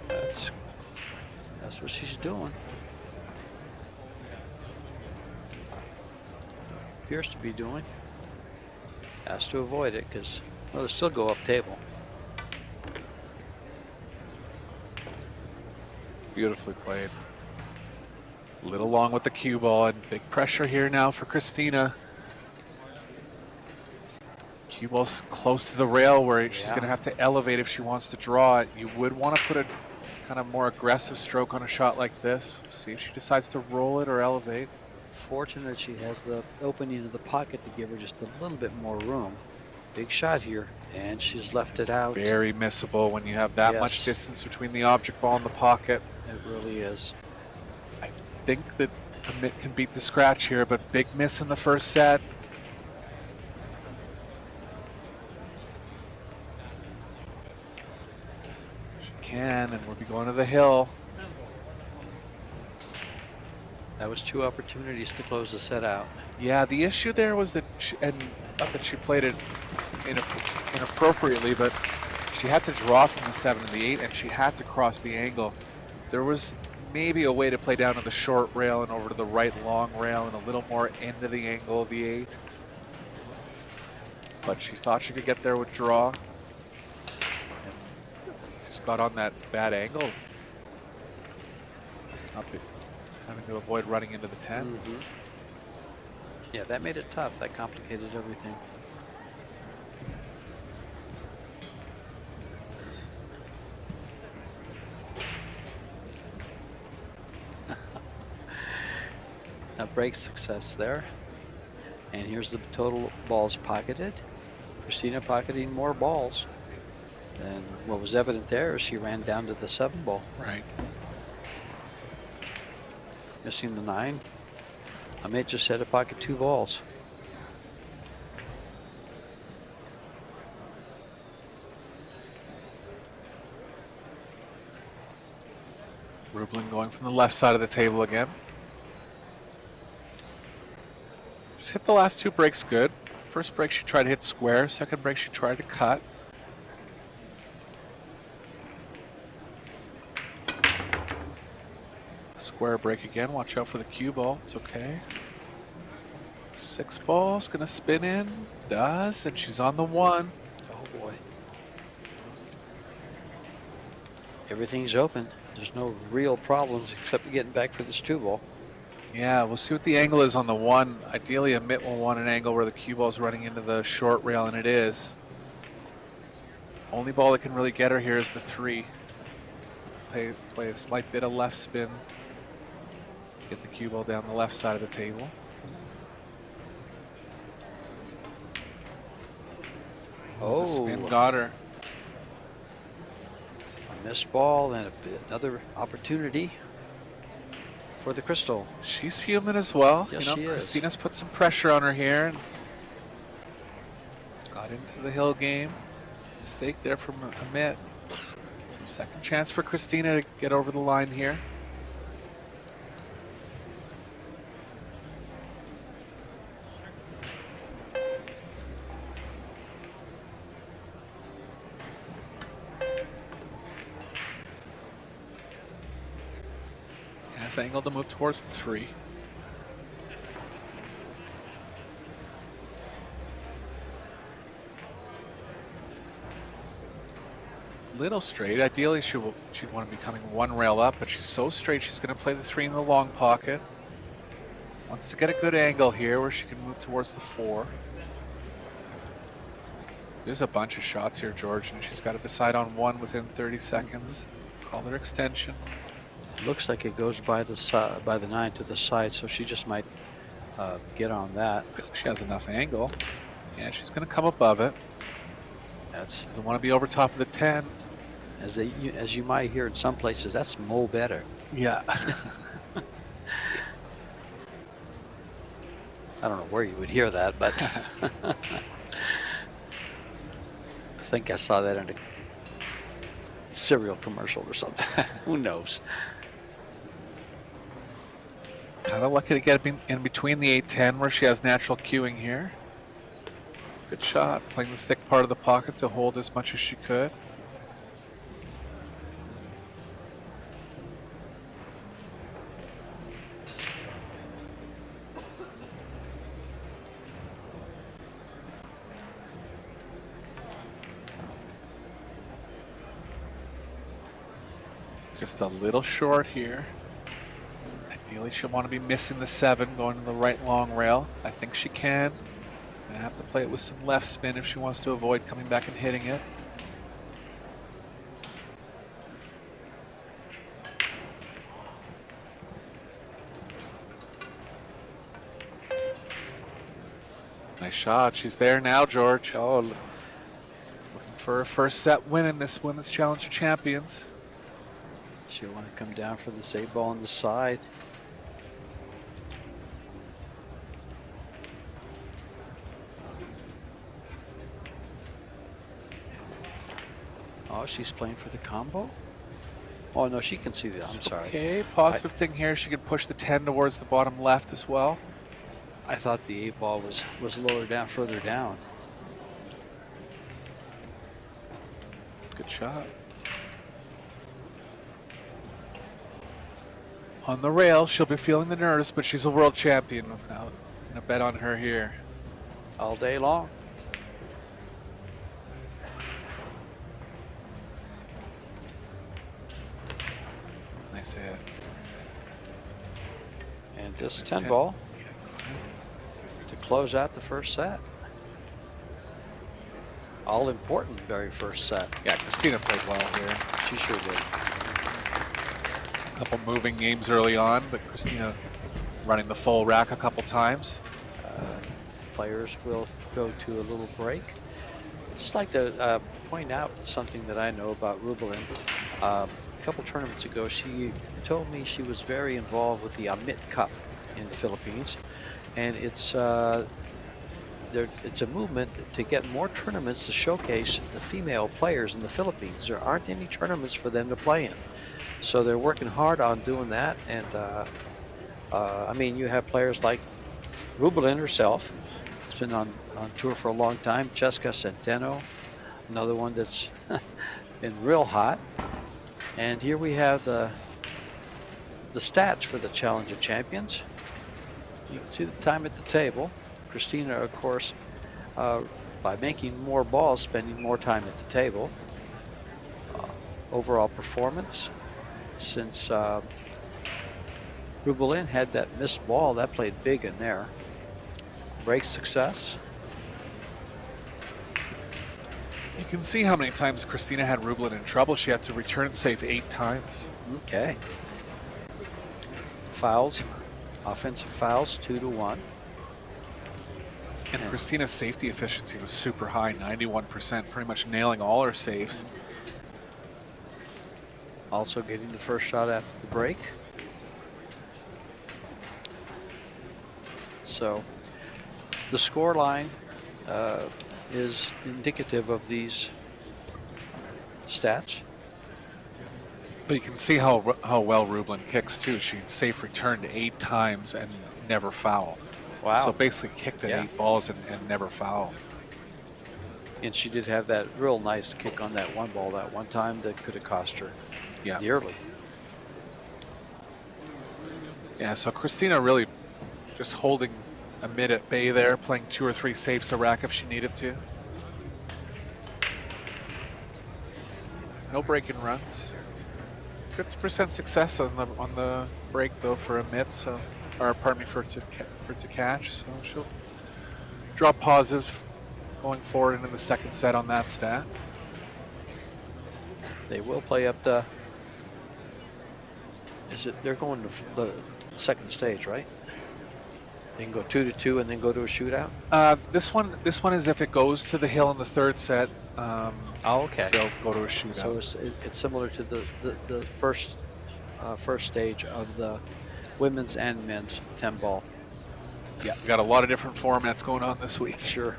[SPEAKER 2] That's what she's doing. Appears to be doing. Has to avoid it because, well, they'll still go up table.
[SPEAKER 3] Beautifully played. A little long with the cue ball, and big pressure here now for Kristina. Cue ball's close to the rail where she's going to have to elevate if she wants to draw it. You would want to put a kind of more aggressive stroke on a shot like this. See if she decides to roll it or elevate.
[SPEAKER 2] Fortunate she has the opening of the pocket to give her just a little bit more room. Big shot here, and she's left it out.
[SPEAKER 3] Very missable when you have that much distance between the object ball and the pocket.
[SPEAKER 2] It really is.
[SPEAKER 3] I think that Amit can beat the scratch here, but big miss in the first set. She can, and we'll be going to the hill.
[SPEAKER 2] That was 2 opportunities to close the set out.
[SPEAKER 3] Yeah, the issue there was that, and not that she played it inappropriately, but She had to draw from the 7 and the 8, and she had to cross the angle. There was maybe a way to play down to the short rail and over to the right long rail and a little more into the angle of the 8. But she thought she could get there with draw. And just got on that bad angle. Having to avoid running into the 10.
[SPEAKER 2] Mm-hmm. Yeah, that made it tough. That complicated everything. A break success there. And here's the total balls pocketed. Christina pocketing more balls. And what was evident there is she ran down to the 7 ball.
[SPEAKER 3] Right.
[SPEAKER 2] Missing the 9. Amit just had to pocket 2 balls.
[SPEAKER 3] Rubilen going from the left side of the table again. She's hit the last 2 breaks good. First break she tried to hit square. Second break she tried to cut. Square break again. Watch out for the cue ball. It's okay. 6 balls. Gonna spin in. Does. And she's on the 1.
[SPEAKER 2] Oh boy. Everything's open. There's no real problems except getting back for this 2 ball.
[SPEAKER 3] Yeah, we'll see what the angle is on the 1. Ideally, Amit will want an angle where the cue ball is running into the short rail, and it is. Only ball that can really get her here is the 3. Play a slight bit of left spin. Get the cue ball down the left side of the table.
[SPEAKER 2] Oh,
[SPEAKER 3] The spin got her.
[SPEAKER 2] A missed ball and another opportunity for the crystal.
[SPEAKER 3] She's human as well.
[SPEAKER 2] Yes,
[SPEAKER 3] you know,
[SPEAKER 2] she is.
[SPEAKER 3] Christina's put some pressure on her here. And got into the hill game. Mistake there from Amit. So second chance for Christina to get over the line here. Has angle to move towards the 3. Little straight. Ideally, she'd want to be coming 1 rail up, but she's so straight she's going to play the 3 in the long pocket. Wants to get a good angle here where she can move towards the 4. There's a bunch of shots here, George, and she's got to decide on one within 30 seconds. Call her extension.
[SPEAKER 2] Looks like it goes by the 9 to the side, so she just might get on that.
[SPEAKER 3] I feel like she has enough angle. Yeah, she's going to come above it. Doesn't want to be over top of the 10.
[SPEAKER 2] As you might hear in some places, that's mo better.
[SPEAKER 3] Yeah.
[SPEAKER 2] I don't know where you would hear that, but I think I saw that in a cereal commercial or something. Who knows?
[SPEAKER 3] Kind of lucky to get in between the 8-10 where she has natural cueing here. Good shot, playing the thick part of the pocket to hold as much as she could. Just a little short here. Ideally, she'll want to be missing the 7, going to the right long rail. I think she can. Gonna have to play it with some left spin if she wants to avoid coming back and hitting it. Nice shot. She's there now, George. Oh, looking for her first set win in this Women's Challenger Champions.
[SPEAKER 2] She'll want to come down for the save ball on the side. Oh, she's playing for the combo? Oh, no, she can see that. I'm sorry.
[SPEAKER 3] Okay, positive thing here. She can push the 10 towards the bottom left as well.
[SPEAKER 2] I thought the 8 ball was lower down, further down.
[SPEAKER 3] Good shot. On the rail, she'll be feeling the nerves, but she's a world champion. I'm gonna bet on her here.
[SPEAKER 2] All day long.
[SPEAKER 3] Nice hit.
[SPEAKER 2] And just
[SPEAKER 3] Nice
[SPEAKER 2] 10
[SPEAKER 3] 10.
[SPEAKER 2] ball to close out the first set. All important very first set.
[SPEAKER 3] Yeah, Christina played well here.
[SPEAKER 2] She sure did.
[SPEAKER 3] A couple moving games early on, but Christina running the full rack a couple times.
[SPEAKER 2] Players will go to a little break. Just like to point out something that I know about Rubilen. A couple tournaments ago, she told me she was very involved with the Amit Cup in the Philippines, and it's a movement to get more tournaments to showcase the female players in the Philippines. There aren't any tournaments for them to play in, so they're working hard on doing that. And I mean, you have players like Rubilen herself. Has been on tour for a long time. Jessica Centeno, another one that's been real hot. And here we have the stats for the Challenge of Champions. You can see the time at the table. Christina, of course, by making more balls, spending more time at the table. Overall performance, since Rubilen had that missed ball, that played big in there. Break success.
[SPEAKER 3] You can see how many times Christina had Rubilen in trouble. She had to return save 8 times.
[SPEAKER 2] Okay. Fouls, offensive fouls, 2-1.
[SPEAKER 3] And Christina's safety efficiency was super high, 91%, pretty much nailing all her saves.
[SPEAKER 2] Also getting the first shot after the break. So the score line is indicative of these stats.
[SPEAKER 3] But you can see how well Rubilen kicks too. She safe returned 8 times and never fouled.
[SPEAKER 2] Wow.
[SPEAKER 3] So basically kicked at 8 balls and never fouled.
[SPEAKER 2] And she did have that real nice kick on that one ball that one time that could have cost her dearly.
[SPEAKER 3] Yeah, so Christina really just holding Amit at bay there, playing 2 or 3 safes a rack if she needed to. No break-in runs. 50% success on the break though for Amit, so, or pardon me, for Tkach. So she'll draw positives going forward into the second set on that stat.
[SPEAKER 2] They will play up the. They're going to the second stage, right? They can go 2-2 and then go to a shootout.
[SPEAKER 3] This one is if it goes to the hill in the third set.
[SPEAKER 2] Oh, okay.
[SPEAKER 3] They'll go to a shootout.
[SPEAKER 2] So it's similar to the first stage of the women's and men's 10 ball.
[SPEAKER 3] Yeah, we got a lot of different formats going on this week.
[SPEAKER 2] Sure.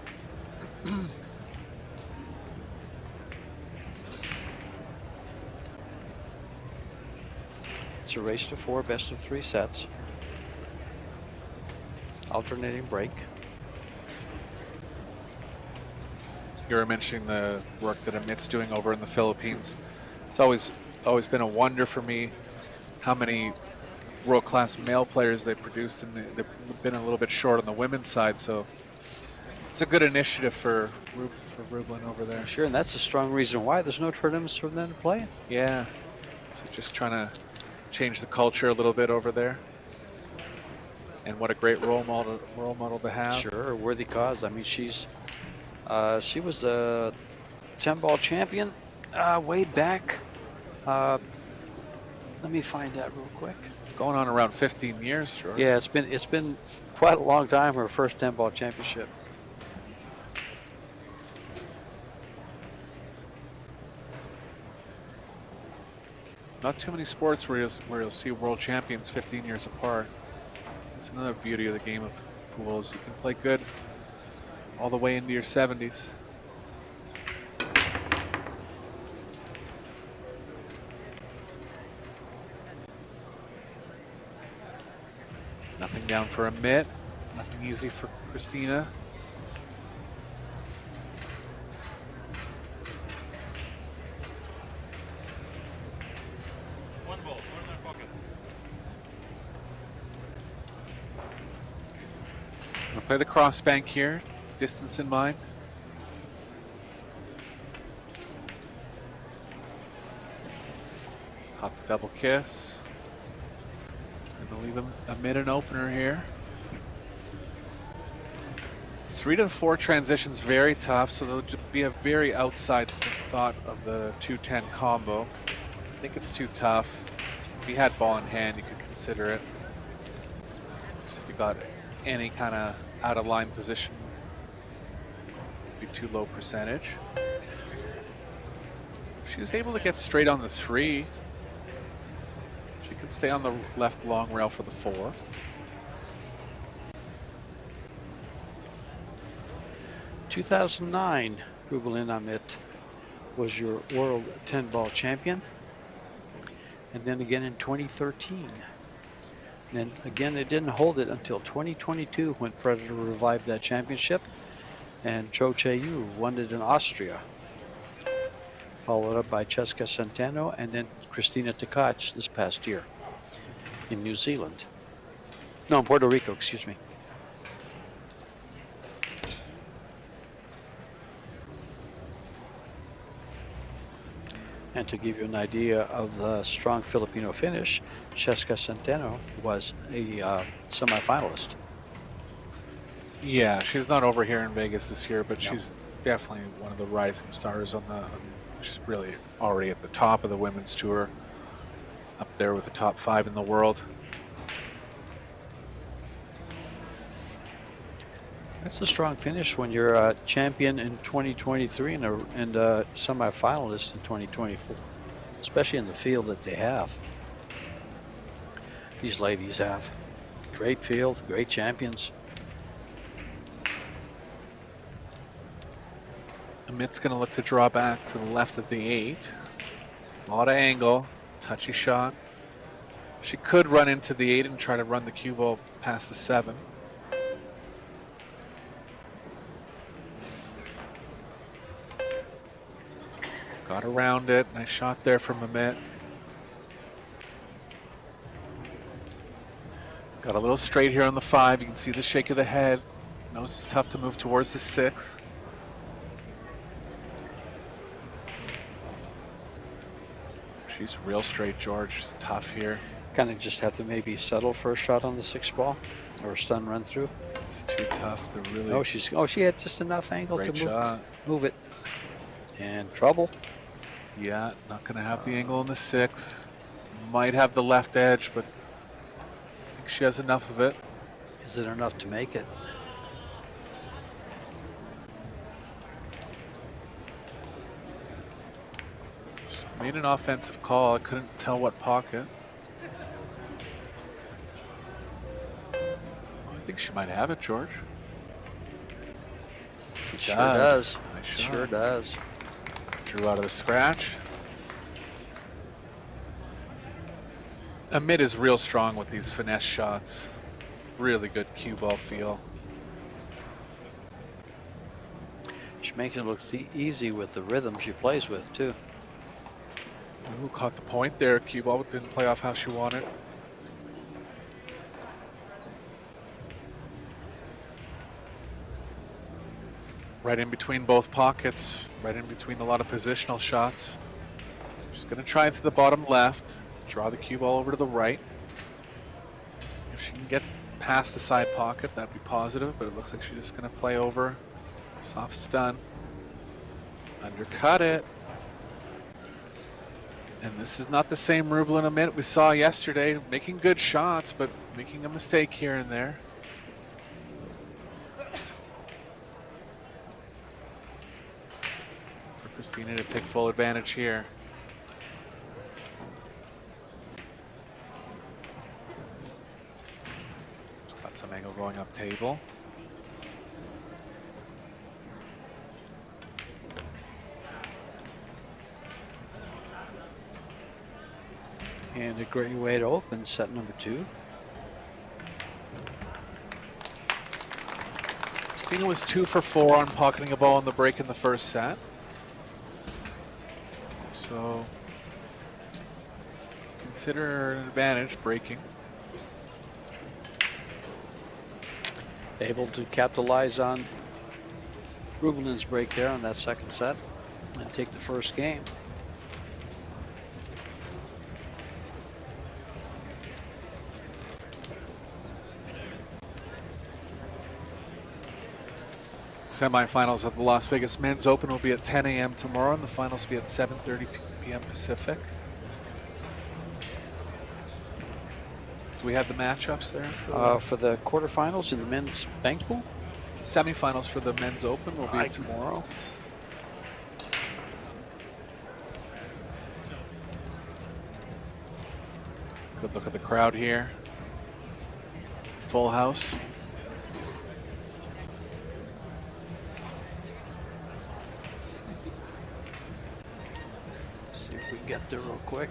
[SPEAKER 2] It's a race to 4, best of 3 sets. Alternating break.
[SPEAKER 3] You were mentioning the work that Amit's doing over in the Philippines. It's always been a wonder for me how many world-class male players they produced, and they've been a little bit short on the women's side. So it's a good initiative for Rubilen over there.
[SPEAKER 2] Sure, and that's a strong reason why there's no tournaments for them to play in.
[SPEAKER 3] Yeah, so just trying to change the culture a little bit over there. And what a great role model to have.
[SPEAKER 2] Sure, a worthy cause. I mean, she was a 10-ball champion way back. Let me find that real quick.
[SPEAKER 3] It's going on around 15 years, George.
[SPEAKER 2] Yeah, it's been quite a long time. Her first 10-ball championship.
[SPEAKER 3] Not too many sports where you'll see world champions 15 years apart. It's another beauty of the game of pools. You can play good all the way into your 70s. Nothing down for Amit. Nothing easy for Christina. Play the cross bank here, distance in mind. Caught the double kiss. It's going to leave him a mid and opener here. 3 to 4 transitions very tough, so there'll be a very outside thought of the 2-10 combo. I think it's too tough. If you had ball in hand, you could consider it. So if you got any kind of out of line position, it'd be too low percentage. If she's able to get straight on the 3, she can stay on the left long rail for the 4.
[SPEAKER 2] In 2009, Rubilen Amit was your world 10-ball champion. And then again in 2013. Then again, it didn't hold it until 2022 when Predator revived that championship. And Cho Che-Yu won it in Austria. Followed up by Cheska Centeno and then Kristina Tkach this past year in New Zealand. No, in Puerto Rico, excuse me. And to give you an idea of the strong Filipino finish, Cheska Centeno was a semifinalist.
[SPEAKER 3] Yeah, she's not over here in Vegas this year, but she's definitely one of the rising stars on the. She's really already at the top of the women's tour, up there with the top 5 in the world.
[SPEAKER 2] That's a strong finish when you're a champion in 2023 and a semi-finalist in 2024, especially in the field that they have. These ladies have great field, great champions.
[SPEAKER 3] Amit's going to look to draw back to the left of the 8. A lot of angle, touchy shot. She could run into the 8 and try to run the cue ball past the 7. Got around it. Nice shot there from Amit. Got a little straight here on the 5. You can see the shake of the head. Knows it's tough to move towards the 6. She's real straight, George. She's tough here.
[SPEAKER 2] Kind of just have to maybe settle for a shot on the 6 ball or a stun run through.
[SPEAKER 3] It's too tough to really.
[SPEAKER 2] Oh, she had just enough angle
[SPEAKER 3] Great
[SPEAKER 2] to
[SPEAKER 3] shot.
[SPEAKER 2] move it. And trouble.
[SPEAKER 3] Yeah, not going to have the angle on the 6. Might have the left edge, but I think she has enough of it.
[SPEAKER 2] Is it enough to make it?
[SPEAKER 3] She made an offensive call. I couldn't tell what pocket. I think she might have it, George.
[SPEAKER 2] It sure does.
[SPEAKER 3] Nice
[SPEAKER 2] It
[SPEAKER 3] shot.
[SPEAKER 2] sure does.
[SPEAKER 3] Drew out of the scratch. Amit is real strong with these finesse shots. Really good cue ball feel.
[SPEAKER 2] She makes it look easy with the rhythm she plays with, too.
[SPEAKER 3] Ooh, caught the point there. Cue ball didn't play off how she wanted. Right in between both pockets. Right in between a lot of positional shots. She's going to try into the bottom left. Draw the cue ball over to the right. If she can get past the side pocket, that'd be positive, but it looks like she's just going to play over. Soft stun. Undercut it. And this is not the same Rubilen Amit we saw yesterday, making good shots, but making a mistake here and there. For Kristina to take full advantage here. She's got some angle going up table.
[SPEAKER 2] And a great way to open set number 2.
[SPEAKER 3] Kristina was 2 for 4 on pocketing a ball on the break in the first set. So consider an advantage breaking.
[SPEAKER 2] Able to capitalize on Rubilen's break there on that second set and take the first game.
[SPEAKER 3] Semifinals of the Las Vegas Men's Open will be at 10 a.m. tomorrow, and the finals will be at 7:30 p.m. Pacific. Do we have the matchups there?
[SPEAKER 2] For the quarterfinals in the men's bank pool?
[SPEAKER 3] Semifinals for the Men's Open will be tomorrow. Good look at the crowd here. Full house.
[SPEAKER 2] See if we can get there real quick.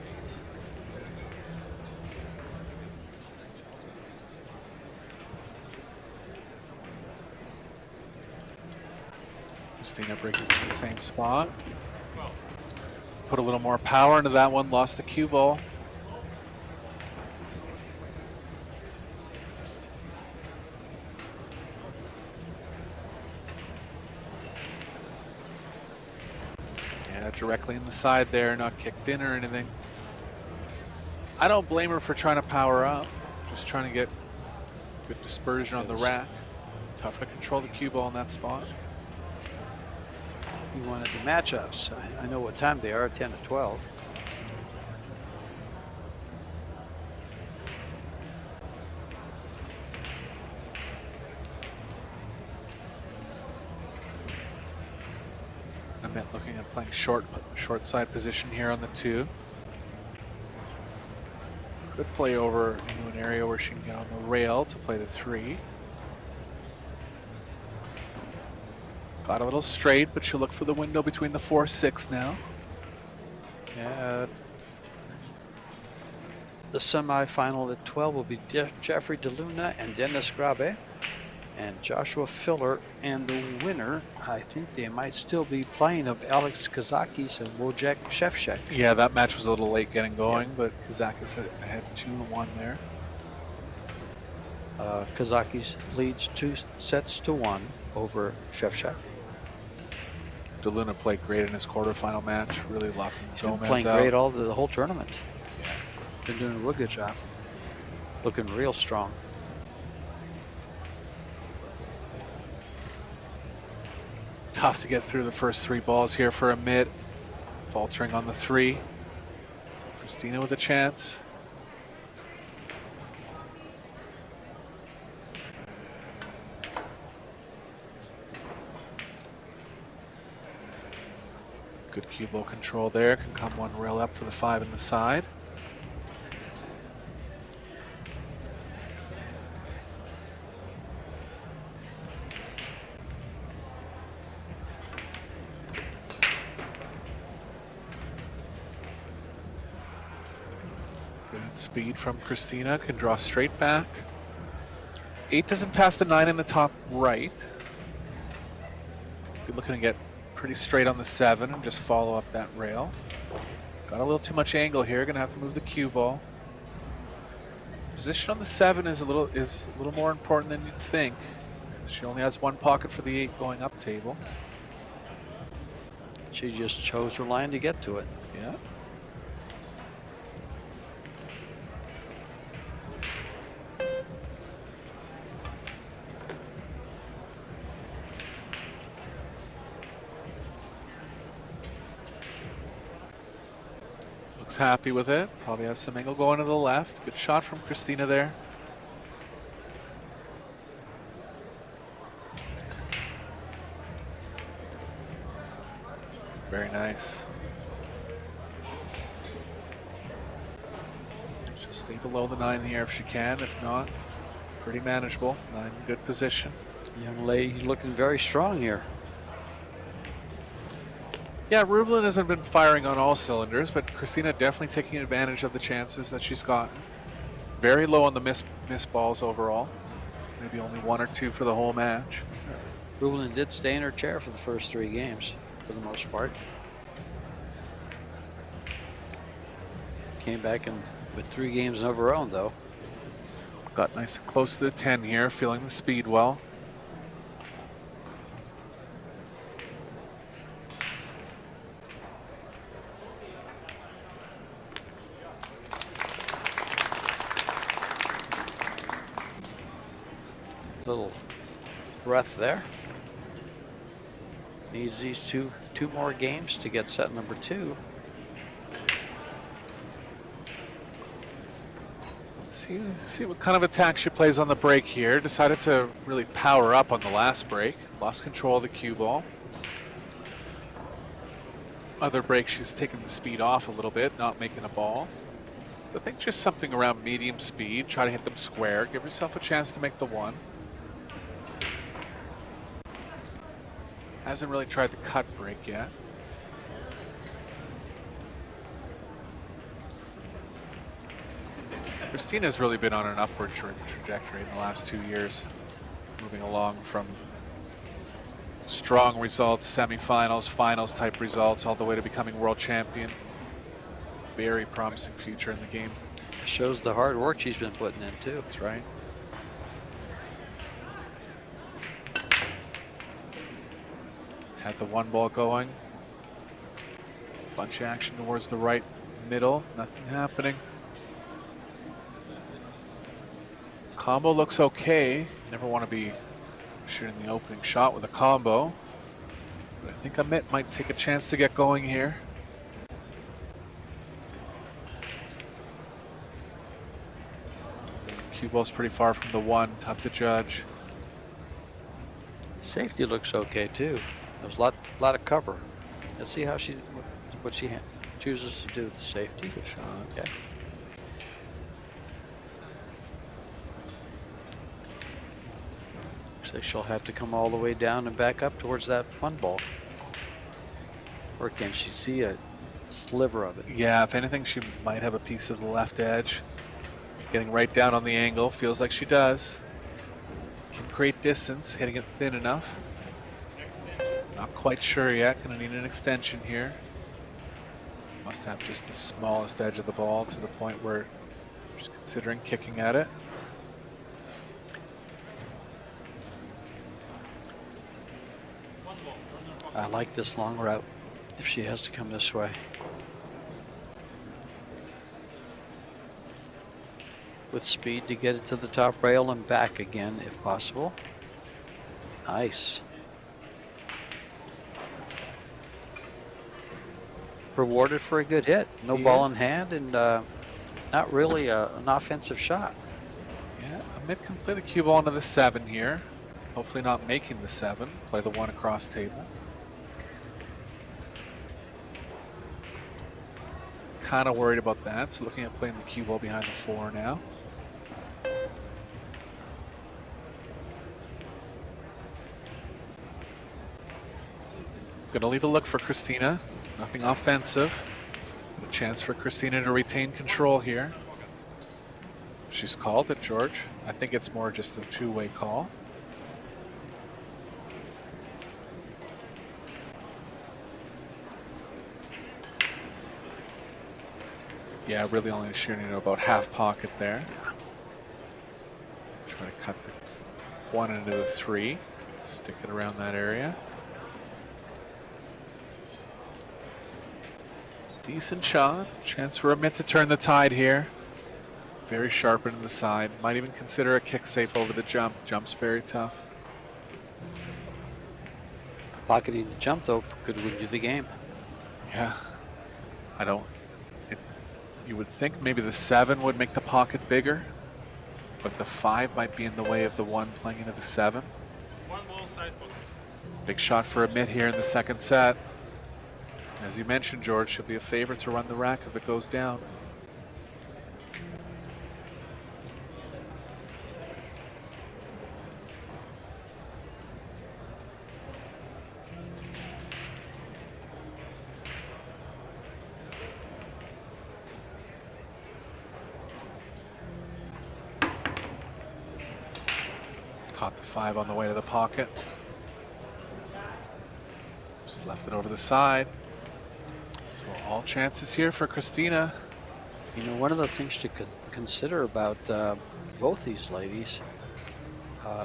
[SPEAKER 3] Kristina breaking from the same spot. Put a little more power into that one, lost the cue ball. Yeah, directly in the side there, not kicked in or anything. I don't blame her for trying to power up, just trying to get good dispersion on the rack. Tough to control the cue ball in that spot.
[SPEAKER 2] You wanted the matchups. I know what time they are, 10 to 12.
[SPEAKER 3] Amit looking at playing short side position here on the 2. Could play over into an area where she can get on the rail to play the 3. Got a little straight, but she'll look for the window between the 4-6 now.
[SPEAKER 2] Yeah. The semifinal at 12 will be Jeffrey DeLuna and Dennis Grabe and Joshua Filler. And the winner, I think they might still be playing, of Alex Kazakis and Wojciech Shevchuk.
[SPEAKER 3] Yeah, that match was a little late getting going, but Kazakis had 2-1 there.
[SPEAKER 2] Kazakis leads 2-1 over Shevchuk.
[SPEAKER 3] DeLuna played great in his quarterfinal match, really locking
[SPEAKER 2] He's been
[SPEAKER 3] Gomez
[SPEAKER 2] playing
[SPEAKER 3] out.
[SPEAKER 2] great all the whole tournament. Been doing a real good job. Looking real strong.
[SPEAKER 3] Tough to get through the first 3 balls here for Amit. Faltering on the 3. So Kristina with a chance. Good cue ball control there. Can come one rail up for the 5 in the side. Good speed from Kristina. Can draw straight back. 8 doesn't pass the 9 in the top right. Be looking to get pretty straight on the 7 and just follow up that rail. Got a little too much angle here. Gonna have to move the cue ball. Position on the 7 is a little more important than you think. She only has 1 pocket for the 8 going up table.
[SPEAKER 2] She just chose her line to get to it.
[SPEAKER 3] Yeah. Looks happy with it. Probably has some angle going to the left. Good shot from Kristina there. Very nice. She'll stay below the 9 here if she can. If not, pretty manageable. 9 in good position.
[SPEAKER 2] Young lady looking very strong here.
[SPEAKER 3] Yeah, Rubilen hasn't been firing on all cylinders, but Kristina definitely taking advantage of the chances that she's gotten. Very low on the miss balls overall. Maybe only 1 or 2 for the whole match.
[SPEAKER 2] Rubilen did stay in her chair for the first 3 games, for the most part. Came back with 3 games of her own, though.
[SPEAKER 3] Got nice and close to the 10 here, feeling the speed well.
[SPEAKER 2] Little breath there. Needs these two more games to get set number 2.
[SPEAKER 3] See what kind of attack she plays on the break here. Decided to really power up on the last break. Lost control of the cue ball. Other break, she's taken the speed off a little bit, not making a ball. So I think just something around medium speed. Try to hit them square. Give yourself a chance to make the 1. Hasn't really tried the cut break yet. Kristina's really been on an upward trajectory in the last 2 years. Moving along from strong results, semifinals, finals type results, all the way to becoming world champion. Very promising future in the game.
[SPEAKER 2] Shows the hard work she's been putting in too.
[SPEAKER 3] That's right. Had the 1 ball going. Bunch of action towards the right middle. Nothing happening. Combo looks okay. Never want to be shooting the opening shot with a combo. But I think Amit might take a chance to get going here. Cue ball's pretty far from the 1. Tough to judge.
[SPEAKER 2] Safety looks okay too. There's a lot of cover. Let's see how what she chooses to do with the safety.
[SPEAKER 3] Good shot.
[SPEAKER 2] Okay. Looks like she'll have to come all the way down and back up towards that 1 ball. Or can she see a sliver of it?
[SPEAKER 3] Yeah, if anything, she might have a piece of the left edge. Getting right down on the angle. Feels like she does. Can create distance, hitting it thin enough. Not quite sure yet. Gonna need an extension here. Must have just the smallest edge of the ball to the point where she's considering kicking at it.
[SPEAKER 2] I like this long route if she has to come this way. With speed to get it to the top rail and back again if possible. Nice. Rewarded for a good hit. No ball in hand and not really an offensive shot.
[SPEAKER 3] Yeah, Amit can play the cue ball into the 7 here. Hopefully not making the 7. Play the 1 across table. Kind of worried about that, so looking at playing the cue ball behind the 4 now. Gonna leave a look for Kristina. Nothing offensive. A chance for Kristina to retain control here. She's called it, George. I think it's more just a 2-way call. Yeah, really only shooting about half pocket there. Try to cut the 1 into the 3. Stick it around that area. Decent shot. Chance for Amit to turn the tide here. Very sharp into the side. Might even consider a kick safe over the jump. Jump's very tough.
[SPEAKER 2] Pocketing the jump though could win you the game.
[SPEAKER 3] Yeah. I don't. You would think maybe the 7 would make the pocket bigger, but the 5 might be in the way of the 1 playing into the 7.
[SPEAKER 4] 1 ball side pocket.
[SPEAKER 3] Big shot for Amit here in the 2nd set. As you mentioned, George, she'll be a favorite to run the rack if it goes down. Caught the 5 on the way to the pocket. Just left it over the side. So all chances here for Kristina.
[SPEAKER 2] You know, one of the things to consider about both these ladies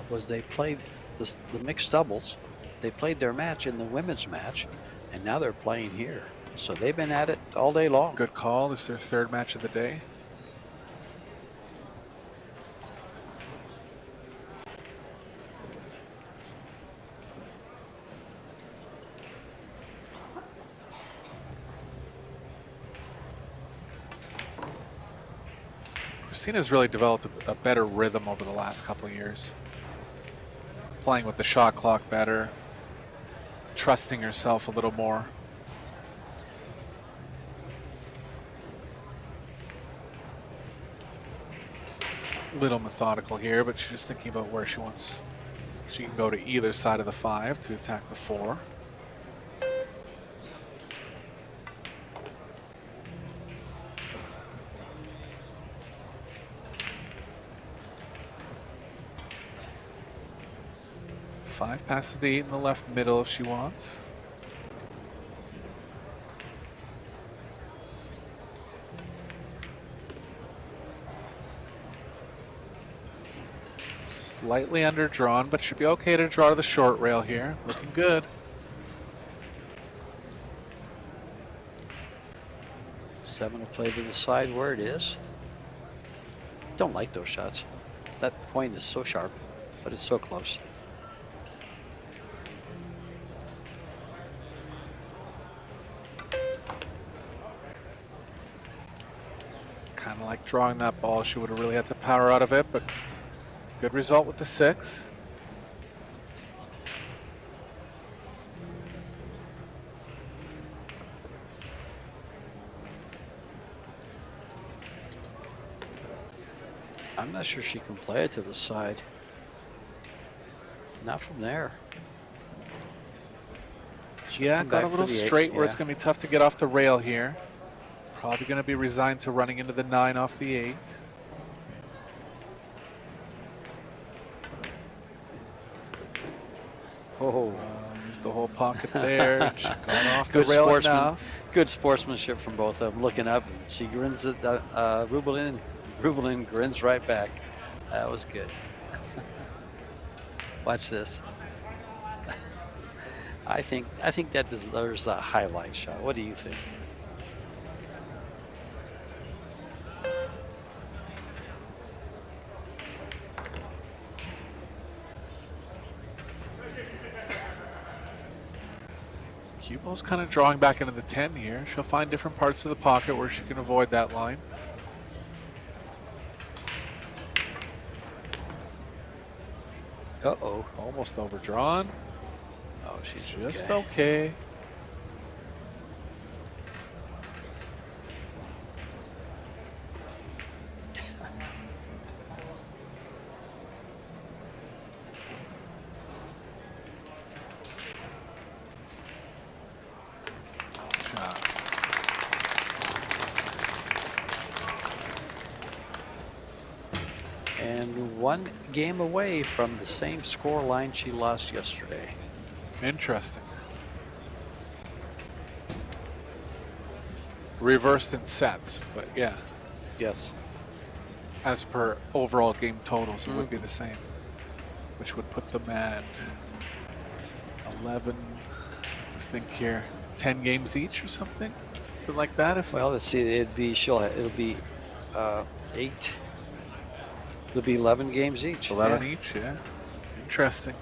[SPEAKER 2] was they played the mixed doubles. They played their match in the women's match, and now they're playing here. So they've been at it all day long.
[SPEAKER 3] Good call. This is their 3rd match of the day. Kristina's really developed a better rhythm over the last couple of years. Playing with the shot clock better, trusting herself a little more. Little methodical here, but she's just thinking about where she wants. She can go to either side of the 5 to attack the 4. Five passes the 8 in the left middle if she wants. Slightly underdrawn, but should be okay to draw to the short rail here. Looking good.
[SPEAKER 2] 7 to play to the side where it is. Don't like those shots. That point is so sharp, but it's so close.
[SPEAKER 3] Kind of like drawing that ball. She would have really had to power out of it, but good result with the 6.
[SPEAKER 2] I'm not sure she can play it to the side. Not from there. She'll
[SPEAKER 3] Yeah,
[SPEAKER 2] come
[SPEAKER 3] got
[SPEAKER 2] back
[SPEAKER 3] a
[SPEAKER 2] for
[SPEAKER 3] little
[SPEAKER 2] the 8,
[SPEAKER 3] straight where it's
[SPEAKER 2] yeah.
[SPEAKER 3] going to be tough to get off the rail here. Probably going to be resigned to running into the 9 off the 8.
[SPEAKER 2] Oh,
[SPEAKER 3] Use the whole pocket there. She got off the
[SPEAKER 2] good
[SPEAKER 3] rail
[SPEAKER 2] sportsman.
[SPEAKER 3] enough.
[SPEAKER 2] Good sportsmanship from both of them. Looking up, she grins at Rubilen. Rubilen grins right back. That was good. Watch this. I think that deserves a highlight shot. What do you think?
[SPEAKER 3] Cue ball's kind of drawing back into the 10 here. She'll find different parts of the pocket where she can avoid that line.
[SPEAKER 2] Uh-oh.
[SPEAKER 3] Almost overdrawn.
[SPEAKER 2] Oh, she's
[SPEAKER 3] Just
[SPEAKER 2] okay.
[SPEAKER 3] okay. Shot.
[SPEAKER 2] And one game away from the same score line she lost yesterday.
[SPEAKER 3] Interesting. Reversed in sets, but yeah,
[SPEAKER 2] Yes.
[SPEAKER 3] as per overall game totals, it would be the same, which would put them at 11. To think here, 10 games each or something like that. If
[SPEAKER 2] Well, let's see. It'll be 8. It'll be 11 games each.
[SPEAKER 3] 11
[SPEAKER 2] yeah.
[SPEAKER 3] each, yeah. Interesting.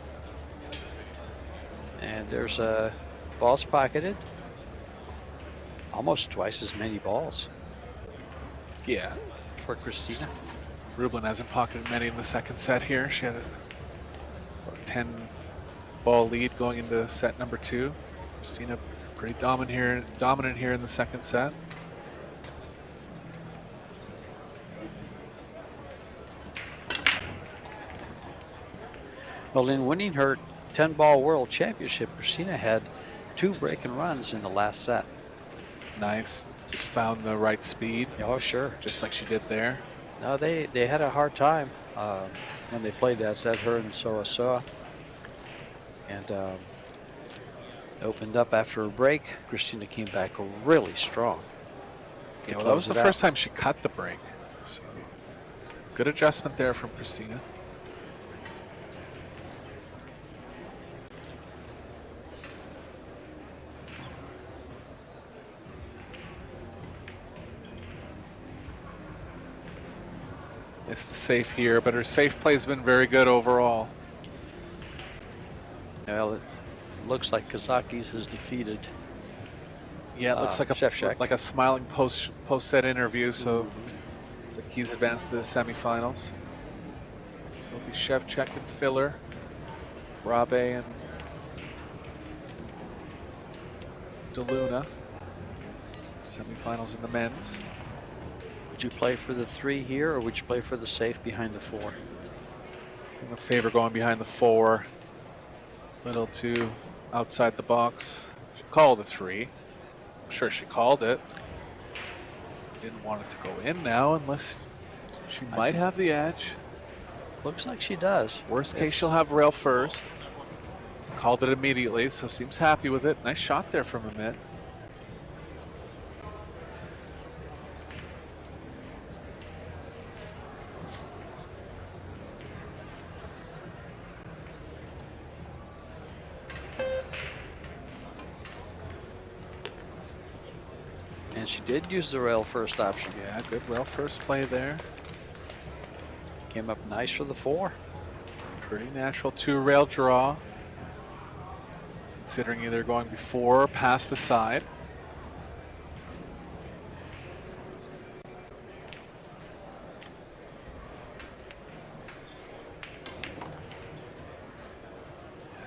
[SPEAKER 2] And there's balls pocketed. Almost twice as many balls
[SPEAKER 3] Yeah.
[SPEAKER 2] for Christina.
[SPEAKER 3] Rubilen hasn't pocketed many in the second set here. She had a 10 ball lead going into set number 2. Christina pretty dominant here in the second set.
[SPEAKER 2] Well, in winning her 10-ball world championship, Christina had 2 breaking runs in the last set.
[SPEAKER 3] Nice. Just found the right speed,
[SPEAKER 2] Oh, sure.
[SPEAKER 3] just like she did there.
[SPEAKER 2] No, they had a hard time when they played that set, her and Soa. And opened up after a break. Christina came back really strong. to
[SPEAKER 3] Yeah, well, that was
[SPEAKER 2] close
[SPEAKER 3] the
[SPEAKER 2] it
[SPEAKER 3] first
[SPEAKER 2] out.
[SPEAKER 3] time she cut the break. So, good adjustment there from Christina. Missed the safe here, but her safe play's been very good overall.
[SPEAKER 2] Well, it looks like Kazaki's is defeated.
[SPEAKER 3] Yeah, it looks like
[SPEAKER 2] Chef Shack.
[SPEAKER 3] a smiling post set interview. So Looks like he's advanced to the semifinals. So it'll be Shevchuk and Filler, Rabe and DeLuna. Semifinals in the men's.
[SPEAKER 2] Would you play for the 3 here, or would you play for the safe behind the 4?
[SPEAKER 3] In favor going behind the 4. Little too outside the box. She called the 3. I'm sure she called it. Didn't want it to go in now unless she might have the edge.
[SPEAKER 2] Looks like she does.
[SPEAKER 3] Worst case, she'll have rail first. Called it immediately, so seems happy with it. Nice shot there from Amit.
[SPEAKER 2] And she did use the rail first option.
[SPEAKER 3] Yeah, good rail first play there.
[SPEAKER 2] Came up nice for the 4.
[SPEAKER 3] Pretty natural 2 rail draw. Considering either going before or past the side.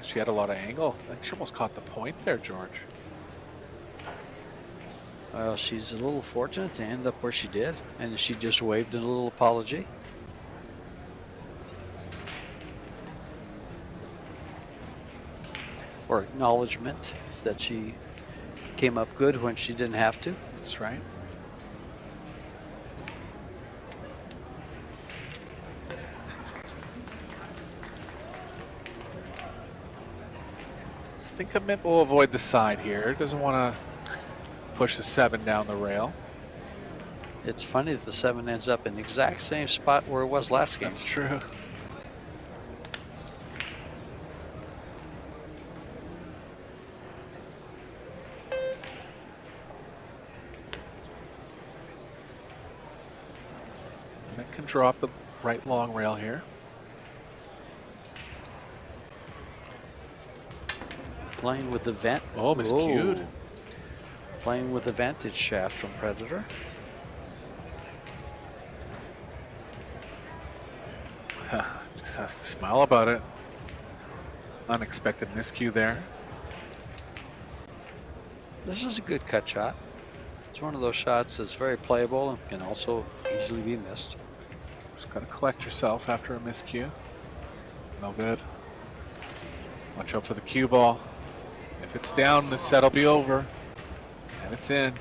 [SPEAKER 3] She had a lot of angle. I think she almost caught the point there, George.
[SPEAKER 2] Well, she's a little fortunate to end up where she did, and she just waved in a little apology. Or acknowledgement that she came up good when she didn't have to.
[SPEAKER 3] That's right. I think Amit will avoid the side here. Doesn't want to push the 7 down the rail.
[SPEAKER 2] It's funny that the 7 ends up in the exact same spot where it was last game.
[SPEAKER 3] That's true. Amit can drop the right long rail here.
[SPEAKER 2] Playing with the vent.
[SPEAKER 3] Oh, miscued.
[SPEAKER 2] Whoa. Playing with the vantage shaft from Predator.
[SPEAKER 3] Just has to smile about it. Unexpected miscue there.
[SPEAKER 2] This is a good cut shot. It's one of those shots that's very playable and can also easily be missed.
[SPEAKER 3] Just got to collect yourself after a miscue. No good. Watch out for the cue ball. If it's down, the set will be over. And it's in.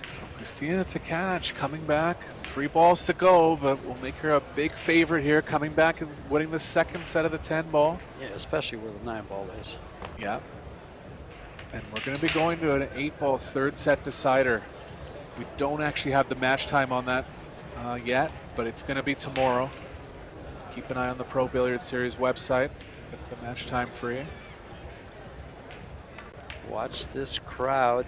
[SPEAKER 3] So Kristina Tkach coming back. 3 balls to go, but we'll make her a big favorite here, coming back and winning the 2nd set of the 10 ball.
[SPEAKER 2] Yeah, especially where the 9 ball is.
[SPEAKER 3] Yep. And we're going to be going to an 8 ball 3rd set decider. We don't actually have the match time on that yet, but it's going to be tomorrow. Keep an eye on the Pro Billiard Series website. Get the match time for you.
[SPEAKER 2] Watch this crowd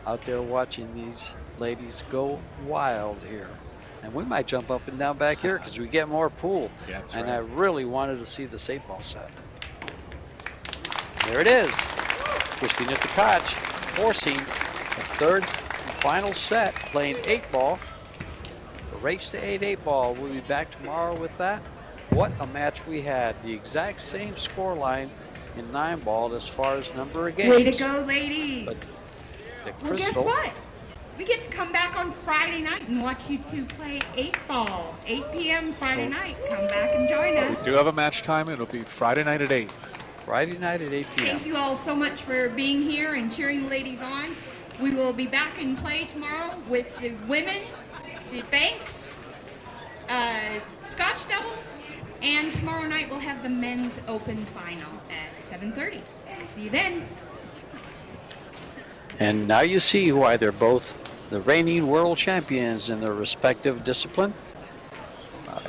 [SPEAKER 2] out there watching these ladies go wild here. And we might jump up and down back here because we get more pool.
[SPEAKER 3] Yeah, that's
[SPEAKER 2] and
[SPEAKER 3] right.
[SPEAKER 2] I really wanted to see this 8 ball set. There it is. Kristina Tkach forcing the 3rd and final set, playing 8 ball. The race to 8 ball. We'll be back tomorrow with that. What a match we had. The exact same score line in 9 ball as far as number of games.
[SPEAKER 1] Way to go, ladies. Well, guess
[SPEAKER 2] Crystal-
[SPEAKER 1] what? We get to come back on Friday night and watch you two play 8 ball. 8 p.m. Friday night. Come back and join us.
[SPEAKER 3] We do have a match time. It'll be Friday night at 8.
[SPEAKER 2] Friday night at 8 p.m.
[SPEAKER 1] Thank you all so much for being here and cheering the ladies on. We will be back in play tomorrow with the women, the Banks, Scotch doubles, and tomorrow night we'll have the men's open final at 7:30. See you then.
[SPEAKER 2] And now you see why they're both the reigning world champions in their respective discipline.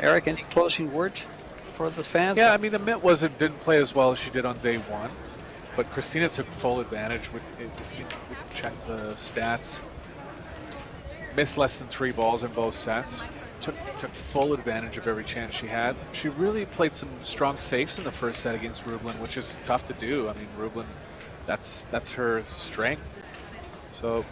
[SPEAKER 2] Eric, any closing words for the fans?
[SPEAKER 3] Yeah, I mean, Amit didn't play as well as she did on day 1, but Kristina took full advantage. If you check the stats, missed less than 3 balls in both sets. Took full advantage of every chance she had. She really played some strong safes in the 1st set against Rubilen, which is tough to do. I mean, Rubilen, that's her strength. So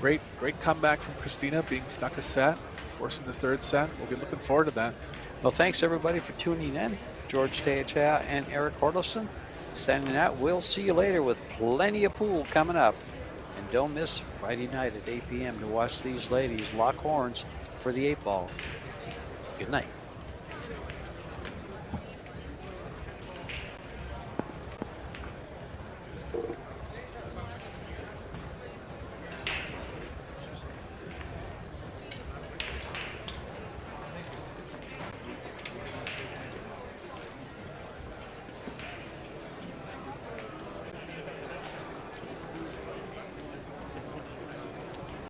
[SPEAKER 3] great comeback from Christina, being stuck a set, forcing the third set. We'll be looking forward to that.
[SPEAKER 2] Well, thanks everybody for tuning in. George Teacha and Eric Hortelson sending out. We'll see you later with plenty of pool coming up. And don't miss Friday night at 8 p.m. to watch these ladies lock horns for the 8 ball. Good night.